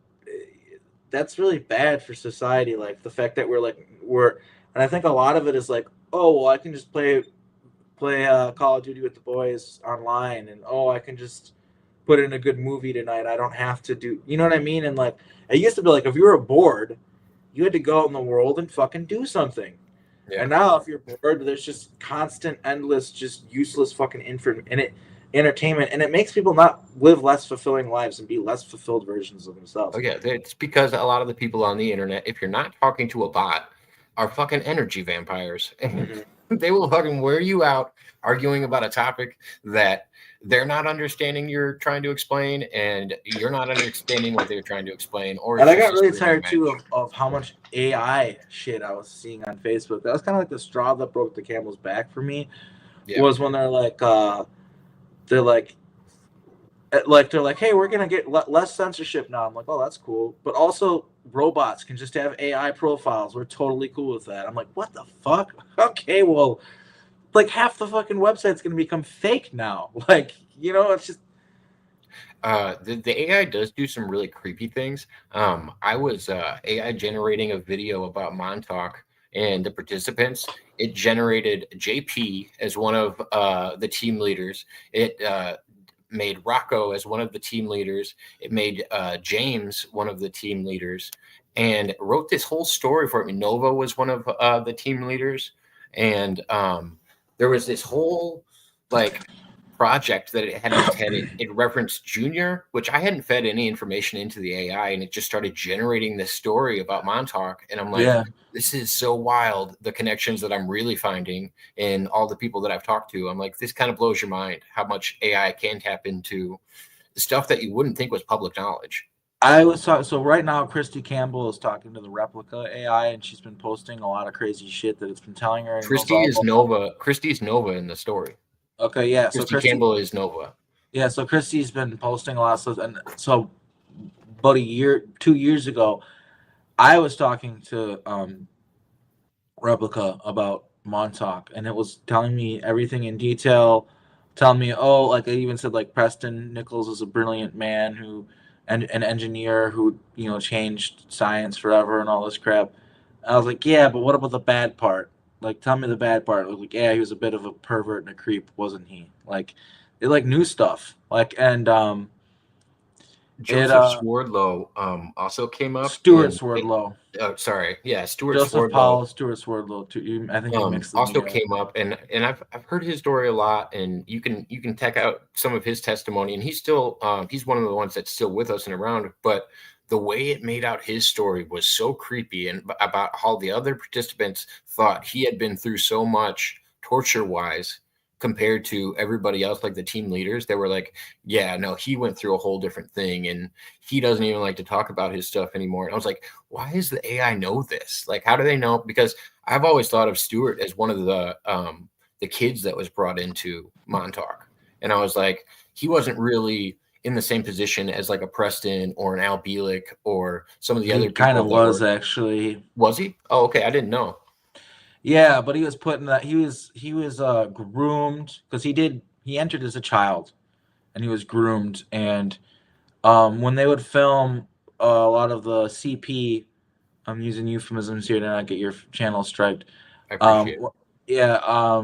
that's really bad for society. Like the fact that we're and I think a lot of it is like, oh well, I can just play Call of Duty with the boys online, and oh, I can just put in a good movie tonight. I don't have to do, you know what I mean? And like, it used to be like if you were bored, you had to go out in the world and fucking do something.
yeah.
And now if you're bored, there's just constant, endless, just useless fucking entertainment, and it makes people not live less fulfilling lives and be less fulfilled versions of themselves.
Oh yeah, it's because a lot of the people on the internet, if you're not talking to a bot, are fucking energy vampires.
Mm-hmm.
They will fucking wear you out arguing about a topic that they're not understanding you're trying to explain, and you're not understanding what they're trying to explain.
And I got really tired too of how much AI shit I was seeing on Facebook. That was kind of like the straw that broke the camel's back for me.
Yeah.
Was when they're they're like, hey, we're gonna get less censorship now. I'm like, oh, that's cool. But also, robots can just have AI profiles. We're totally cool with that. I'm like, what the fuck? Okay, well, like half the fucking website's gonna become fake now. Like, it's just.
The AI does do some really creepy things. I was AI generating a video about Montauk and the participants. It generated JP as one of the team leaders. It made Rocco as one of the team leaders. It made James one of the team leaders, and wrote this whole story for me. Nova was one of the team leaders, and there was this whole like project that it referenced Junior, which I hadn't fed any information into the AI, and it just started generating this story about Montauk. And I'm like, this is so wild, the connections that I'm really finding in all the people that I've talked to. I'm like, this kind of blows your mind how much AI can tap into the stuff that you wouldn't think was public knowledge.
I was talking, so right now Christy Campbell is talking to the replica AI, and she's been posting a lot of crazy shit that it's been telling her.
Christy's Nova in the story.
Okay, yeah.
Christy Campbell is Nova.
Yeah, so Christy's been posting a lot of stuff, and so about 2 years ago, I was talking to Replica about Montauk, and it was telling me everything in detail, telling me, oh, like I even said, like Preston Nichols is a brilliant man and an engineer who changed science forever and all this crap. I was like, yeah, but what about the bad part? Like, tell me the bad part. I was like, yeah, he was a bit of a pervert and a creep, wasn't he? Like, they like new stuff. Like, and
Joseph Swerdlow also came up.
Stuart Swerdlow.
Sorry, yeah, Stuart
Joseph
Swerdlow.
Powell, Stuart Swerdlow. Too. I think you mixed them
also came up, and I've heard his story a lot, and you can check out some of his testimony, and he's still he's one of the ones that's still with us and around, but the way it made out his story was so creepy, and about how the other participants thought he had been through so much torture-wise compared to everybody else, like the team leaders, they were like, yeah, no, he went through a whole different thing and he doesn't even like to talk about his stuff anymore. And I was like, why does the AI know this? Like, how do they know? Because I've always thought of Stuart as one of the kids that was brought into Montauk. And I was like, he wasn't really in the same position as like a Preston or an Al Bielek or some of the
He
other
kind
people
of
that
was
were.
actually.
Was he? Oh, okay. I didn't know.
Yeah, but he was put in that he was groomed because he entered as a child and he was groomed and when they would film a lot of the CP, I'm using euphemisms here to not get your channel striped.
I appreciate it.
Yeah,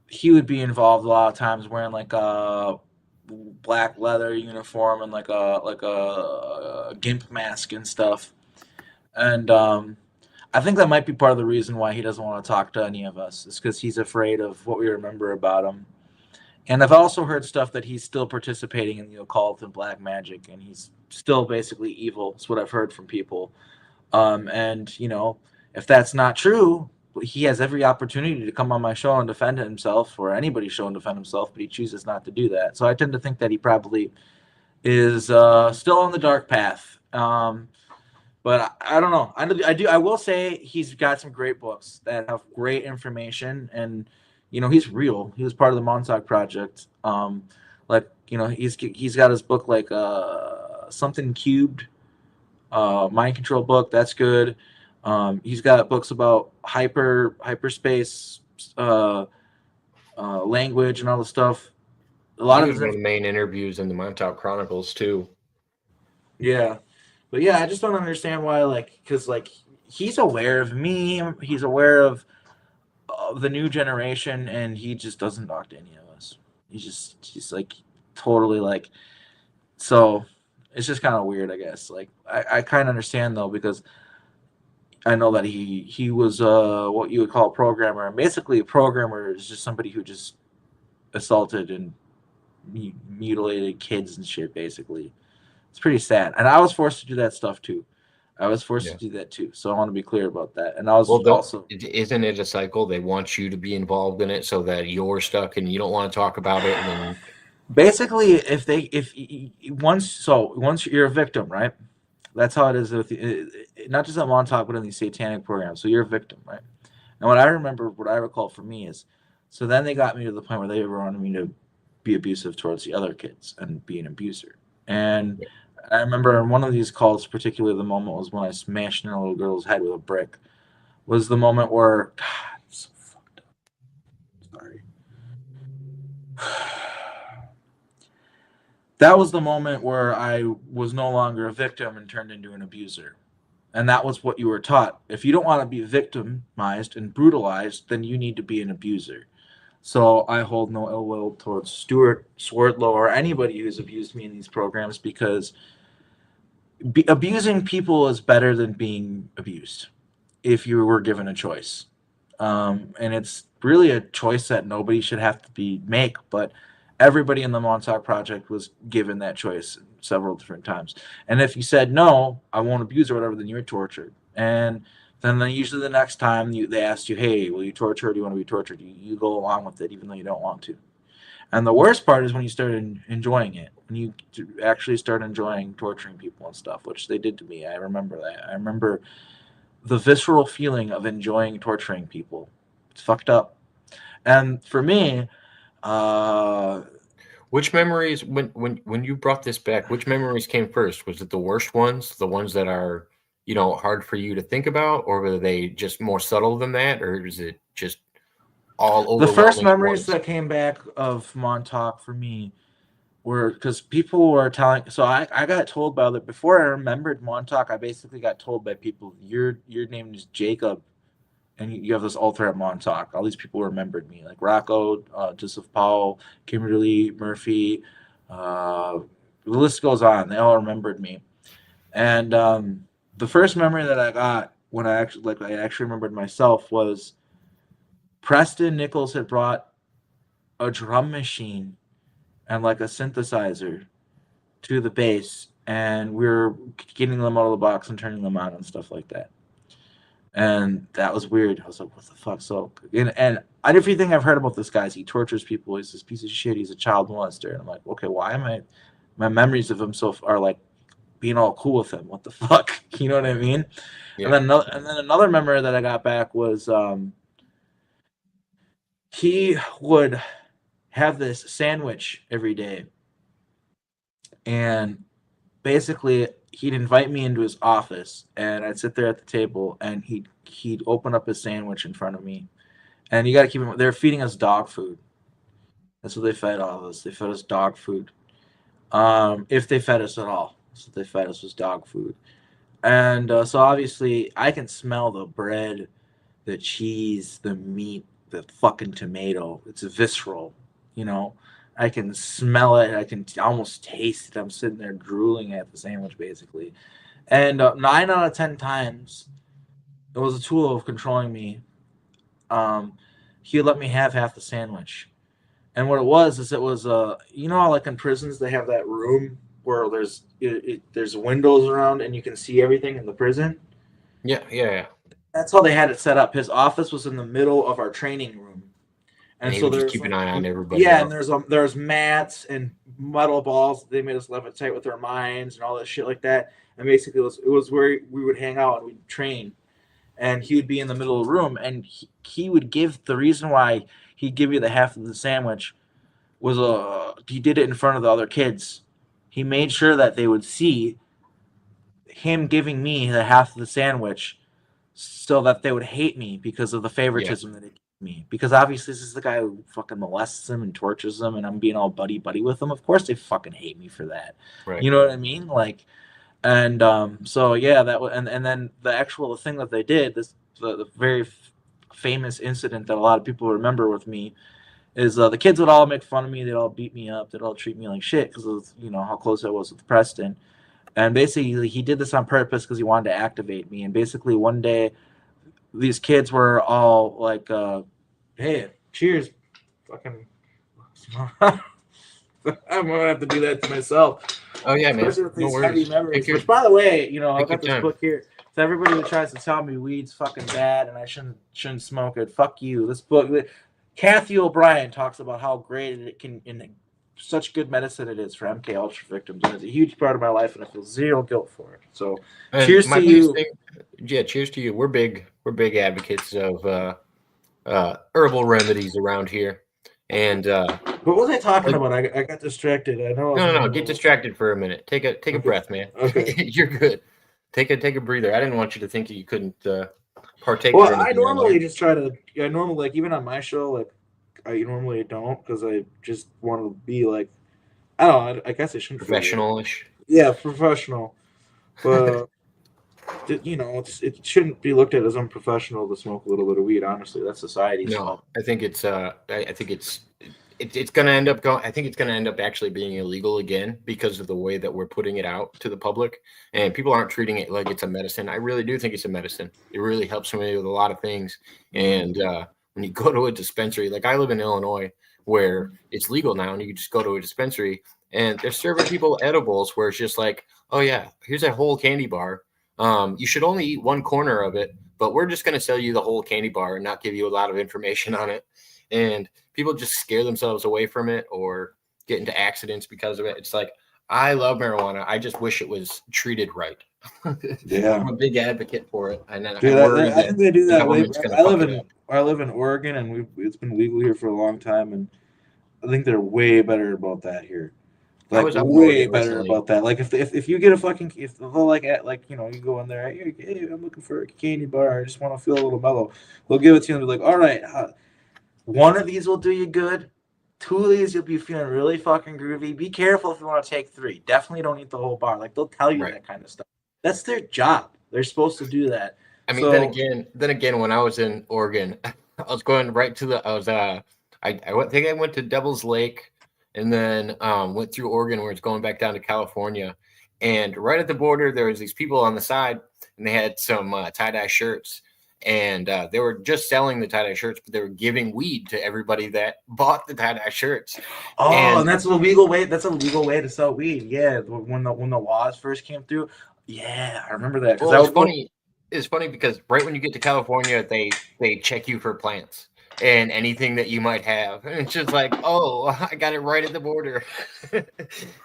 he would be involved a lot of times wearing like a black leather uniform and like a gimp mask and stuff. And I think that might be part of the reason why he doesn't want to talk to any of us. Is because he's afraid of what we remember about him. And I've also heard stuff that he's still participating in the occult and black magic, and he's still basically evil. That's what I've heard from people. And if that's not true, he has every opportunity to come on my show and defend himself, or anybody's show and defend himself, but he chooses not to do that. So I tend to think that he probably is still on the dark path. But I don't know. I will say he's got some great books that have great information, and he's real. He was part of the Montauk Project. He's got his book like something cubed, mind control book. That's good. He's got books about hyperspace, language, and all the stuff. A lot
He
of
was
his
one of the main interviews in the Montauk Chronicles too.
yeah. But yeah, I just don't understand why, because he's aware of me, he's aware of the new generation, and he just doesn't talk to any of us. He's like totally like, so it's just kind of weird, I guess. Like I kind of understand though, because I know that he was what you would call a programmer, and basically a programmer is just somebody who just assaulted and mutilated kids and shit. Basically, it's pretty sad, and I was forced to do that stuff too. I was forced to
Yeah.
do that too. So I want to be clear about that. And I was
Well,
also
isn't it a cycle? They want you to be involved in it so that you're stuck and you don't want to talk about it. And then,
basically if once you're a victim, right? That's how it is with not just at Montauk, but in these satanic programs. So you're a victim, right? And what I recall for me is, so then they got me to the point where they wanted me to be abusive towards the other kids and be an abuser. And I remember in one of these calls, particularly the moment was when I smashed in a little girl's head with a brick. Was the moment where, God, I'm so fucked up. Sorry. That was the moment where I was no longer a victim and turned into an abuser. And that was what you were taught. If you don't want to be victimized and brutalized, then you need to be an abuser. So I hold no ill will towards Stuart Swordlow or anybody who's abused me in these programs, because abusing people is better than being abused if you were given a choice. And it's really a choice that nobody should have to make, but everybody in the Montauk Project was given that choice several different times. And if you said no, I won't abuse or whatever, then you're tortured. And then usually the next time they asked you, hey, will you torture or do you want to be tortured? You go along with it even though you don't want to. And the worst part is when you start enjoying it, when you actually start enjoying torturing people and stuff, which they did to me. I remember that. I remember the visceral feeling of enjoying torturing people. It's fucked up. And for me, uh,
which memories, when you brought this back, which memories came first? Was it the worst ones, the ones that are, hard for you to think about, or were they just more subtle than that, or is it just all
the first
overwhelming at
memories
once?
that came back of Montauk for me were because people were telling. So I got told by the before I remembered Montauk. I basically got told by people, your name is Jacob, and you have this altar at Montauk. All these people remembered me, like Rocco, Joseph Powell, Kimberly Murphy. Uh, the list goes on. They all remembered me. And the first memory that I got when I actually remembered myself was Preston Nichols had brought a drum machine and like a synthesizer to the base, and we were getting them out of the box and turning them on and stuff like that. And that was weird. I was like, what the fuck? So, and everything I've heard about this guy is he tortures people. He's this piece of shit. He's a child molester. And I'm like, okay, why am I, my memories of him are like being all cool with him? What the fuck? You know what I mean?
Yeah.
And then another memory that I got back was he would have this sandwich every day. And basically he'd invite me into his office and I'd sit there at the table and he'd open up his sandwich in front of me. And you got to keep in mind, they're feeding us dog food. That's what they fed all of us. They fed us dog food. If they fed us at all. That's what they fed us was dog food. And so obviously I can smell the bread, the cheese, the meat, the fucking tomato. It's visceral, you know. I can smell it. I can almost taste it. I'm sitting there drooling at the sandwich, basically. And 9 out of 10 times, it was a tool of controlling me. He let me have half the sandwich. And what it was is it was you know how like in prisons they have that room where there's windows around and you can see everything in the prison?
Yeah.
That's how they had it set up. His office was in the middle of our training room.
And he
so
would just
there's
keep an
like,
eye on everybody.
yeah,
else.
and there's mats and metal balls. They made us levitate with our minds and all that shit like that. And basically, it was where we would hang out and we'd train. And he would be in the middle of the room, and he would give the reason why he'd give you the half of the sandwich was he did it in front of the other kids. He made sure that they would see him giving me the half of the sandwich, so that they would hate me because of the favoritism that it gave me. Because obviously this is the guy who fucking molests them and tortures them, and I'm being all buddy with them. Of course they fucking hate me for that.
Right.
You know what I mean? Like, and so yeah, that was, and then the thing that they did, the very famous incident that a lot of people remember with me is the kids would all make fun of me. They'd all beat me up. They'd all treat me like shit because of how close I was with Preston. And basically, he did this on purpose because he wanted to activate me. And basically, one day, these kids were all like, "Hey, cheers, fucking." I'm gonna have to do that to myself.
Oh yeah, man.
Especially with
No
these
worries.
heavy memories. Which, by the way, I've got this
time.
book here. So everybody who tries to tell me weed's fucking bad and I shouldn't smoke it, fuck you. This book, Kathy O'Brien talks about how great it can in such good medicine it is for MK Ultra victims, and it's a huge part of my life, and I feel zero guilt for it. So, cheers to you.
Cheers to you. We're big advocates of herbal remedies around here. And
what was I talking about? I got distracted. I know.
No. Get distracted for a minute. Take a breath, man.
Okay,
you're good. Take a breather. I didn't want you to think that you couldn't partake.
Well, I normally just try to. I normally like even on my show like. I normally don't because I just want to be like, I don't know. I guess I shouldn't.
Professional-ish.
Yeah, professional. But it shouldn't be looked at as unprofessional to smoke a little bit of weed. Honestly, that's society's fault.
I think it's. I think it's going to end up going. I think it's going to end up actually being illegal again because of the way that we're putting it out to the public, and people aren't treating it like it's a medicine. I really do think it's a medicine. It really helps me with a lot of things, and. When you go to a dispensary, like I live in Illinois, where it's legal now, and you just go to a dispensary, and they're serving people edibles where it's just like, oh yeah, here's a whole candy bar. You should only eat one corner of it, but we're just going to sell you the whole candy bar and not give you a lot of information on it. And people just scare themselves away from it or get into accidents because of it. It's like, I love marijuana. I just wish it was treated right.
Yeah,
I'm a big advocate for it. And
I think they do that. I live in Oregon, and it's been legal here for a long time, and I think they're way better about that here. Like way better about that. Like if you get a fucking if they'll like you go in there, hey, I'm looking for a candy bar. I just want to feel a little mellow. They'll give it to you and be like, all right, one of these will do you good. 2 of these you'll be feeling really fucking groovy. Be careful if you want to take 3. Definitely don't eat the whole bar. Like they'll tell you that kind of stuff. That's their job. They're supposed to do that.
I mean, then again, when I was in Oregon, I was going right to I think I went to Devil's Lake and then went through Oregon where it's going back down to California. And right at the border, there was these people on the side and they had some tie-dye shirts. And they were just selling the tie-dye shirts, but they were giving weed to everybody that bought the tie-dye shirts.
Oh, and that's a legal way. That's a legal way to sell weed. Yeah, when the laws first came through. Yeah, I remember that.
Well, it's funny. it's funny because right when you get to California, they check you for plants and anything that you might have, and it's just like, oh, I got it right at the border.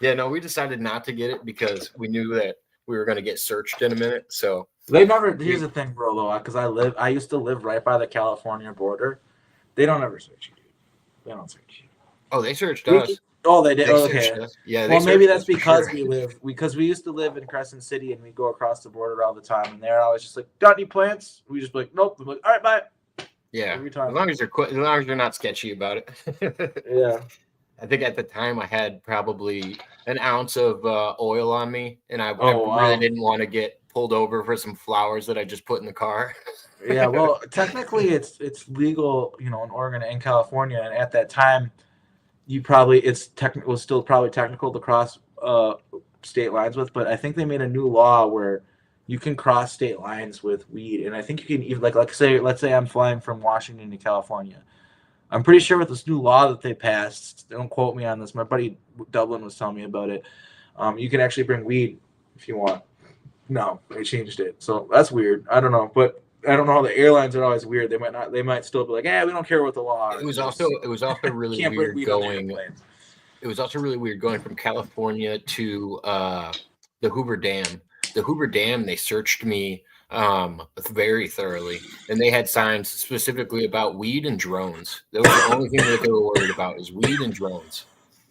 Yeah, no, we decided not to get it because we knew that we were going to get searched in a minute. So
They never. Here's the thing, bro. Though, because I used to live right by the California border. They don't ever search you. They don't search you.
oh, they searched us.
Oh, they did.
They
Oh,
searched
okay.
us. Yeah, they
Well, maybe
searched
that's
us for
because
sure.
we used to live in Crescent City and we go across the border all the time, and they're always just like, "Got any plants?" We just be like, "Nope." I'm like, "All right, bye."
Yeah,
Every time.
as long as they're not sketchy about it.
Yeah.
I think at the time I had probably an ounce of oil on me, and I
Oh
really
wow.
didn't want to get pulled over for some flowers that I just put in the car.
Yeah. Well, technically, it's legal, in Oregon and California, and at that time, you probably it was still probably technical to cross state lines with, but I think they made a new law where you can cross state lines with weed, and I think you can even like say let's say I'm flying from Washington to California. I'm pretty sure with this new law that they passed, don't quote me on this. My buddy Dublin was telling me about it. You can actually bring weed if you want. No, they changed it, so that's weird. I don't know, but I don't know how the airlines are always weird. They might not. They might still be like, "Yeah, we don't care what the law
It
is.
was
Just
also really
can't bring
weird
weed on the
going.
airplanes."
It was also really weird going from California to the Hoover Dam. The Hoover Dam, they searched me very thoroughly, and they had signs specifically about weed and drones. That was the only thing that they were worried about is weed and drones.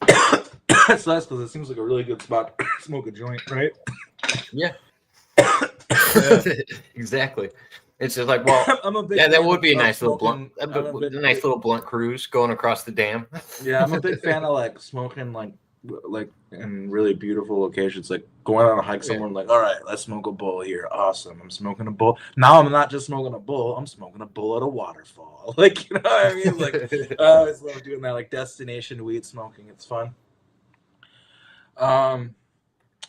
That's nice because it seems like a really good spot to smoke a joint, right?
Yeah.
Yeah.
Exactly. It's just like, well,
I'm a big
yeah, that
fan
would be a
of
nice little blunt,
smoking. I'm a big,
nice little blunt cruise going across the dam.
yeah, I'm a big fan of like smoking like in really beautiful locations, like going on a hike
Yeah.
somewhere. I'm like, all right, let's smoke a bowl here. Awesome. I'm smoking a bowl. Now I'm not just smoking a bowl. I'm smoking a bowl at a waterfall. Like you know what I mean? Like I always love doing that, like destination weed smoking. It's fun. Um,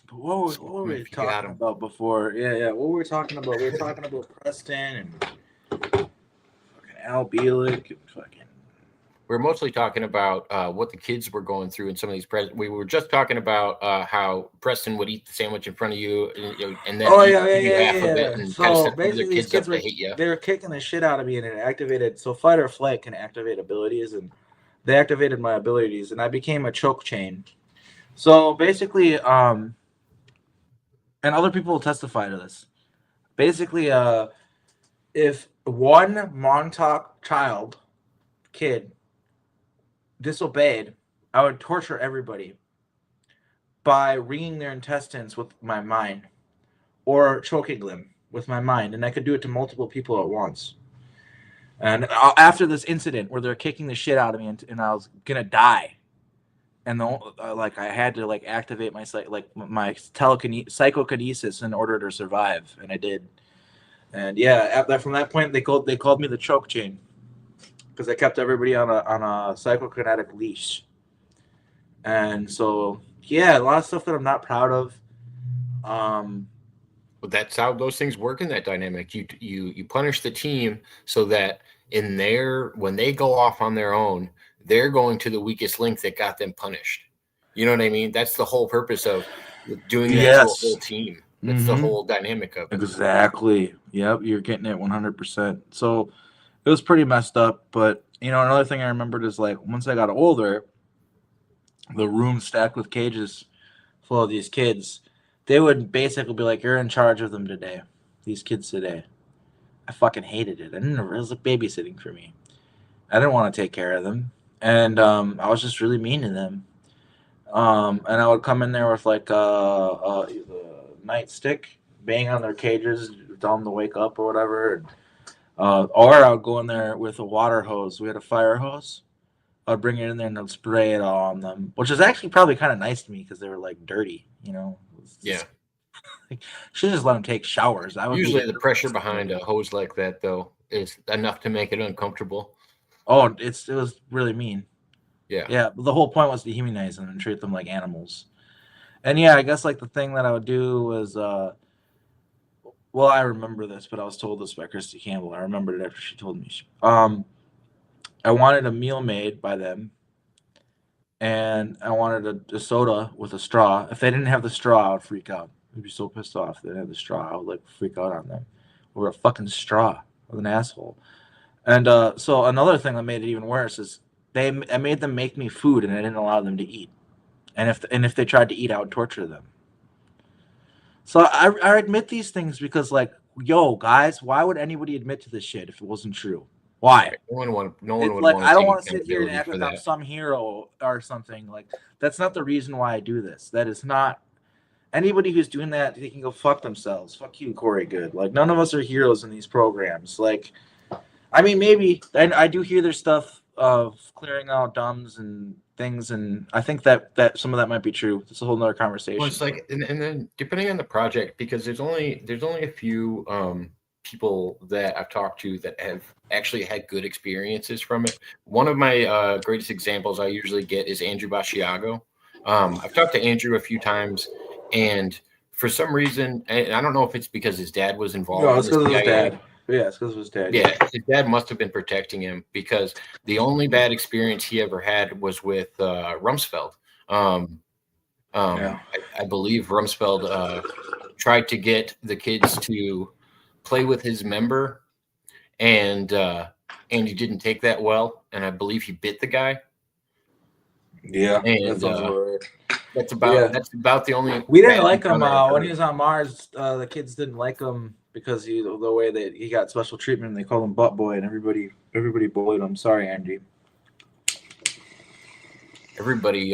but what were we
If you got
talking
'em.
about before? Yeah, yeah. What were we talking about? We were talking about Preston and fucking Al Bielek and fucking.
We're mostly talking about what the kids were going through in some of these. We were just talking about how Preston would eat the sandwich in front of you, and then
Oh
eat
yeah, yeah,
you
yeah,
half of it,
yeah.
and kind of
So
set other
basically, these
kids
kids
up to
were
hate you.
they were kicking the shit out of me, and it activated. So fight or flight can activate abilities, and they activated my abilities, and I became a choke chain. So basically, and other people will testify to this. Basically, if one Montauk kid disobeyed, I would torture everybody by wringing their intestines with my mind or choking them with my mind, and I could do it to multiple people at once. And after this incident where they're kicking the shit out of me, and I was gonna die, and like I had to like activate my my psychokinesis in order to survive, and I did. And yeah, from that point they called me the choke chain because I kept everybody on a psychokinetic leash. And so yeah, a lot of stuff that I'm not proud of. Um,
But that's how those things work in that dynamic. You punish the team so that when they go off on their own, they're going to the weakest link that got them punished. You know what I mean? That's the whole purpose of doing that to a whole
yes.
team. That's the
Mm-hmm.
whole dynamic of it.
Exactly. Yep, you're getting it 100%. So it was pretty messed up. But another thing I remembered is like once I got older, the room stacked with cages full of these kids, they would basically be like, "You're in charge of them today. These kids today." I fucking hated it. It was like babysitting for me. I didn't want to take care of them, and I was just really mean to them. And I would come in there with like the nightstick, bang on their cages, tell them to wake up or whatever. And, or I would go in there with a water hose. We had a fire hose. I'd bring it in there and I'd spray it all on them, which is actually probably kind of nice to me because they were like dirty,
Yeah.
Should just let them take showers. I would be
Usually the pressure behind a hose like that, though, is enough to make it uncomfortable.
Oh, it was really mean.
Yeah.
Yeah, but the whole point was to humanize them and treat them like animals. And yeah, I guess like the thing that I would do was well, I remember this, but I was told this by Christy Campbell. I remembered it after she told me. I wanted a meal made by them, and I wanted a soda with a straw. If they didn't have the straw, I would freak out. I'd be so pissed off if they didn't have the straw. I would like freak out on them. or a fucking straw with an asshole. And so another thing that made it even worse is I made them make me food, and I didn't allow them to eat. And if they tried to eat, I would torture them. So I admit these things because, like, yo, guys, why would anybody admit to this shit if it wasn't true? Why?
Right. No one
It's
would
like
want
I
to
don't
take
want to sit here and
accountability
act
for
like I'm
that.
some hero or something. Like, that's not the reason why I do this. That is not anybody who's doing that. They can go fuck themselves. Fuck you, Corey Good. Like, none of us are heroes in these programs. Like, I mean, maybe I do hear there's stuff of clearing out dumbs and things, and I think that some of that might be true. It's a whole nother conversation.
Well, it's like, and then depending on the project, because there's only a few people that I've talked to that have actually had good experiences from it. One of my greatest examples I usually get is Andrew Basciago. I've talked to Andrew a few times, and for some reason, and I don't know if it's because his dad was involved.
No, it's
in the
because of his
CIA.
dad. Yeah, it's because of his dad.
Yeah, his dad must have been protecting him, because the only bad experience he ever had was with Rumsfeld.
Yeah.
I believe Rumsfeld tried to get the kids to play with his member, and he didn't take that well, and I believe he bit the guy.
Yeah,
And
that sounds weird.
that's about the only.
We didn't like him
encounter I've
when
heard.
he was on Mars. The kids didn't like him because the way that he got special treatment. They called him Butt Boy, and everybody bullied him. Sorry, Andy.
Everybody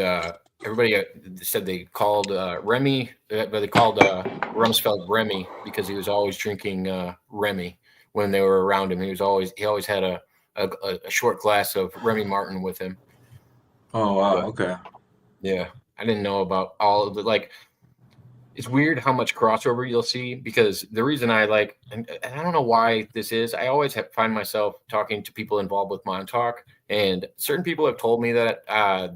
said they called Remy, but they called Rumsfeld Remy because he was always drinking Remy when they were around him. He always had a short glass of Remy Martin with him.
Oh wow,
But,
okay.
Yeah, I didn't know about all of the, like, it's weird how much crossover you'll see, because the reason I like, and I don't know why this is, I always find myself talking to people involved with Montauk, and certain people have told me that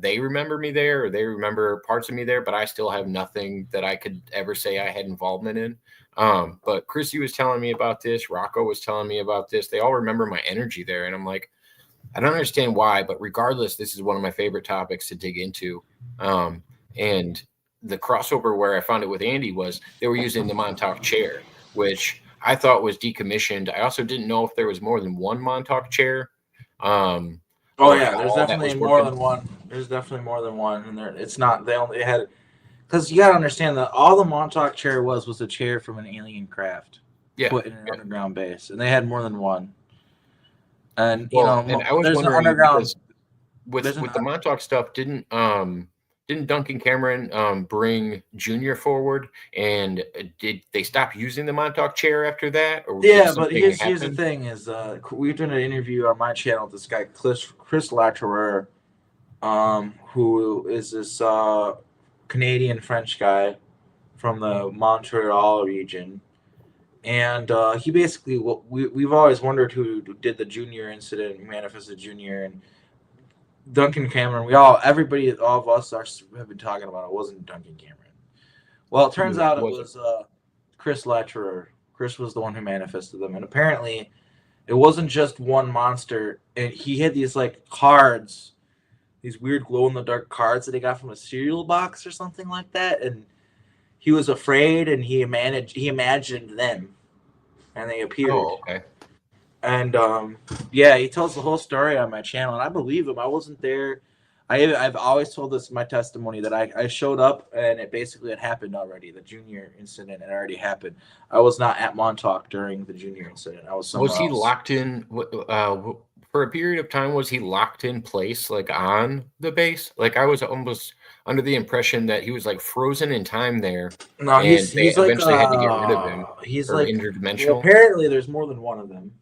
they remember me there, or they remember parts of me there, but I still have nothing that I could ever say I had involvement in. But Chrissy was telling me about this, Rocco was telling me about this. They all remember my energy there, and I'm like, I don't understand why, but regardless, this is one of my favorite topics to dig into. And the crossover where I found it with Andy was they were using the Montauk chair, which I thought was decommissioned. I also didn't know if there was more than one Montauk chair.
Oh yeah, there's definitely more than one. There's definitely more than one, and it's not. They had, because you gotta understand that all the Montauk chair was a chair from an alien craft, put in an underground base, and they had more than one. And
and I was
there's
wondering,
an underground
with the Montauk stuff, didn't Duncan Cameron bring Junior forward, and did they stop using the Montauk chair after that? Or
yeah, but here's the thing: is we did an interview on my channel with this guy Chris Latterer, who is this Canadian French guy from the Montreal region. And he basically, we've always wondered who did the Junior incident, manifested Junior, and Duncan Cameron. All of us have been talking about it. Wasn't Duncan Cameron? Well, it turns out it was Chris Latterer. Chris was the one who manifested them, and apparently, it wasn't just one monster. And he had these like cards, these weird glow in the dark cards that he got from a cereal box or something like that, and he was afraid, and he imagined them, and they appeared.
Oh, okay.
And yeah, he tells the whole story on my channel, and I believe him. I wasn't there. I've always told this in my testimony that I showed up, and it basically had happened already. The Junior incident had already happened. I was not at Montauk during the Junior incident. I was somewhere else.
Was he locked in for a period of time? Was he locked in place, like on the base? Like, I was almost under the impression that he was like frozen in time there.
No, he's like,
eventually had to get rid of him.
He's
or
like
interdimensional.
Well, apparently, there's more than one of them,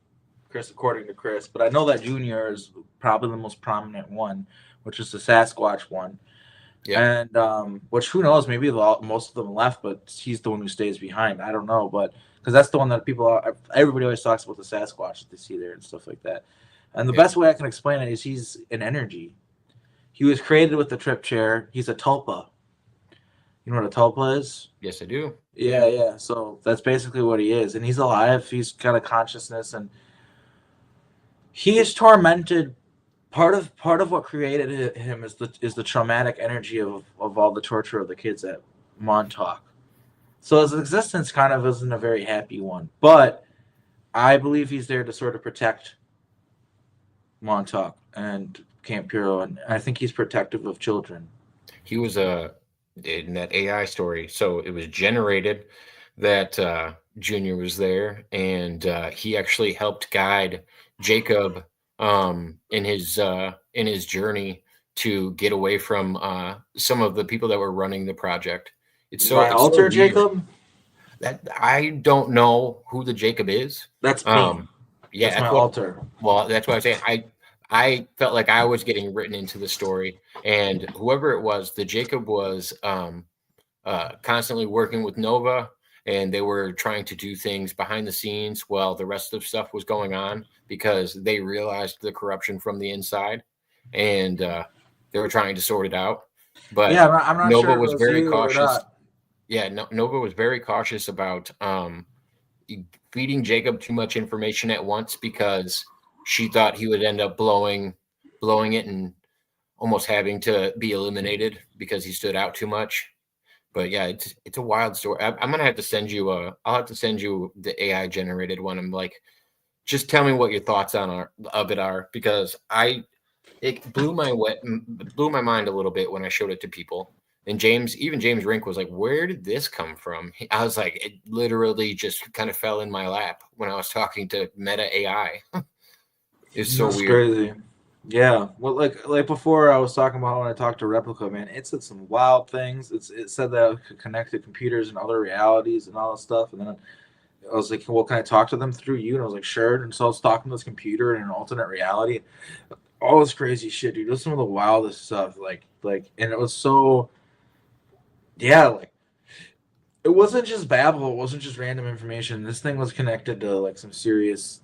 Chris, according to Chris. But I know that Junior is probably the most prominent one, which is the Sasquatch one. Yeah. And which, who knows? Maybe most of them left, but he's the one who stays behind. I don't know, but because that's the one that everybody always talks about, the Sasquatch that they see there and stuff like that. And the best way I can explain it is he's an energy. He was created with the trip chair. He's a tulpa. You know what a tulpa is?
Yes, I do.
Yeah. So that's basically what he is, and he's alive. He's got a consciousness, and he is tormented. Part of what created him is the traumatic energy of all the torture of the kids at Montauk. So his existence kind of isn't a very happy one. But I believe he's there to sort of protect Montauk and Camp Hero, and I think he's protective of children.
He was in that AI story, so it was generated that Junior was there, and he actually helped guide Jacob in his journey to get away from some of the people that were running the project. It's so
My alter
weird.
Jacob?
That I don't know who the Jacob is.
That's me.
Yeah,
That's my alter.
Well, that's what I say. I felt like I was getting written into the story, and whoever it was, the Jacob was constantly working with Nova, and they were trying to do things behind the scenes while the rest of stuff was going on because they realized the corruption from the inside, and they were trying to sort it out. But
yeah, I'm not
Nova
sure if
was
it was
very
you or
cautious.
not.
Yeah, Nova was very cautious about feeding Jacob too much information at once because she thought he would end up blowing it and almost having to be eliminated because he stood out too much. But yeah, it's a wild story. I'm gonna have to send you I'll have to send you the AI generated one. I'm like, just tell me what your thoughts of it are, because it blew my mind a little bit when I showed it to people. And even James Rink was like, "Where did this come from?" I was like, "It literally just kind of fell in my lap when I was talking to Meta AI." It's so
That's
weird.
crazy. Yeah, well, like before, I was talking about when I talked to Replica, man. It said some wild things. It said that it could connect to computers and other realities and all that stuff. And then I was like, "Well, can I talk to them through you?" And I was like, "Sure." And so I was talking to this computer in an alternate reality. All this crazy shit, dude. It was some of the wildest stuff. And it was so, yeah, like it wasn't just babble. It wasn't just random information. This thing was connected to like some serious,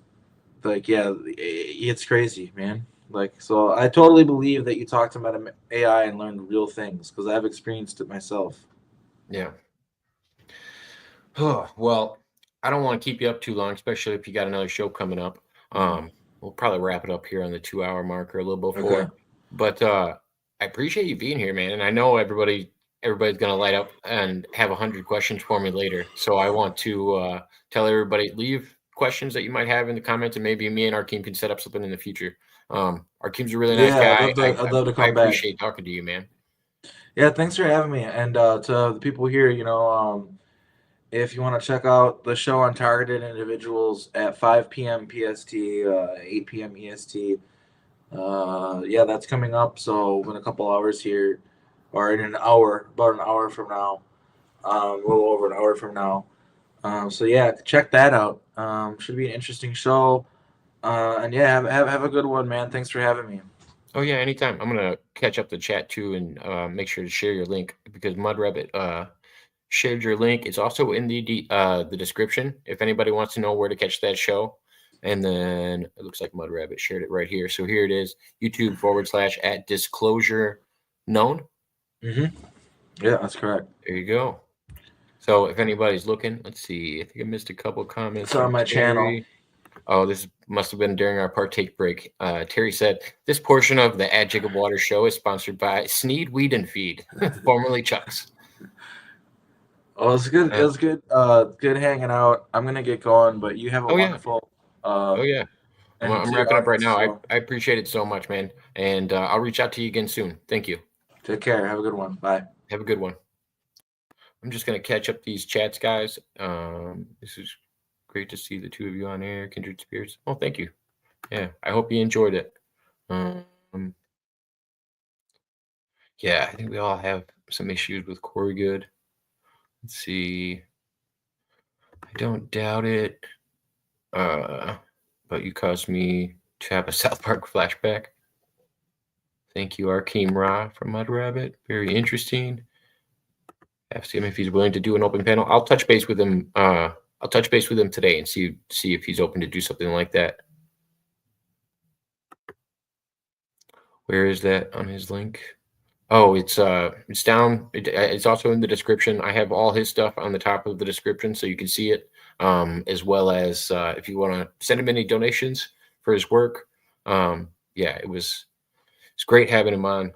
like, yeah, it's crazy, man. Like, so I totally believe that you talked about AI and learned real things because I've experienced it myself.
Yeah. Well, I don't want to keep you up too long, especially if you got another show coming up. We'll probably wrap it up here on the 2 hour marker a little before.
Okay.
But I appreciate you being here, man. And I know everybody's gonna light up and have 100 questions for me later. So I want to tell everybody, leave questions that you might have in the comments, and maybe me and Arkheim can set up something in the future. Arkheim's a really nice
Yeah,
guy.
I'd love to
I
come back.
appreciate talking to you, man.
Yeah, thanks for having me. And to the people here, if you want to check out the show on targeted individuals at 5 p.m. PST, 8 p.m. EST, yeah, that's coming up. So in a couple hours here, or in an hour, about an hour from now, a little over an hour from now. So yeah, check that out. Should be an interesting show. And yeah, have a good one, man. Thanks for having me.
Oh yeah, anytime. I'm gonna catch up the chat too and make sure to share your link, because Mudrabbit shared your link. It's also in the description if anybody wants to know where to catch that show. And then it looks like Mudrabbit shared it right here. So here it is: YouTube/@disclosure known.
Mm-hmm. Yeah, that's correct.
There you go. So if anybody's looking, let's see. I think I missed a couple comments.
It's on my channel.
Oh, this must have been during our partake break. Terry said, "This portion of the Add Jacob Water show is sponsored by Sneed Weed and Feed, formerly Chuck's."
Oh, it's good. It was good. Good hanging out. I'm gonna get going, but you have a
Oh yeah.
wonderful.
Oh yeah.
And
I'm
to your
wrapping up right
audience
now.
as well.
I appreciate it so much, man. And I'll reach out to you again soon. Thank you.
Take care. Have a good one. Bye.
Have a good one. I'm just going to catch up these chats, guys. This is great to see the two of you on air, kindred spirits. Oh, thank you. Yeah, I hope you enjoyed it. Yeah, I think we all have some issues with Corey Good. Let's see. I don't doubt it. But you caused me to have a South Park flashback. Thank you, Arkheim Ra from Mudrabbit. Very interesting. Ask him if he's willing to do an open panel. I'll touch base with him. I'll touch base with him today and see if he's open to do something like that. Where is that on his link? Oh, it's down. It's also in the description. I have all his stuff on the top of the description, so you can see it. As well as if you want to send him any donations for his work. Yeah, it's great having him on.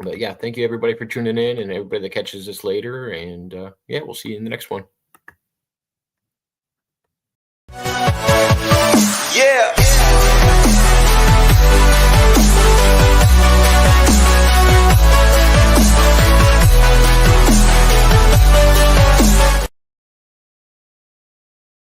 But yeah, thank you everybody for tuning in, and everybody that catches this later. And yeah, we'll see you in the next one.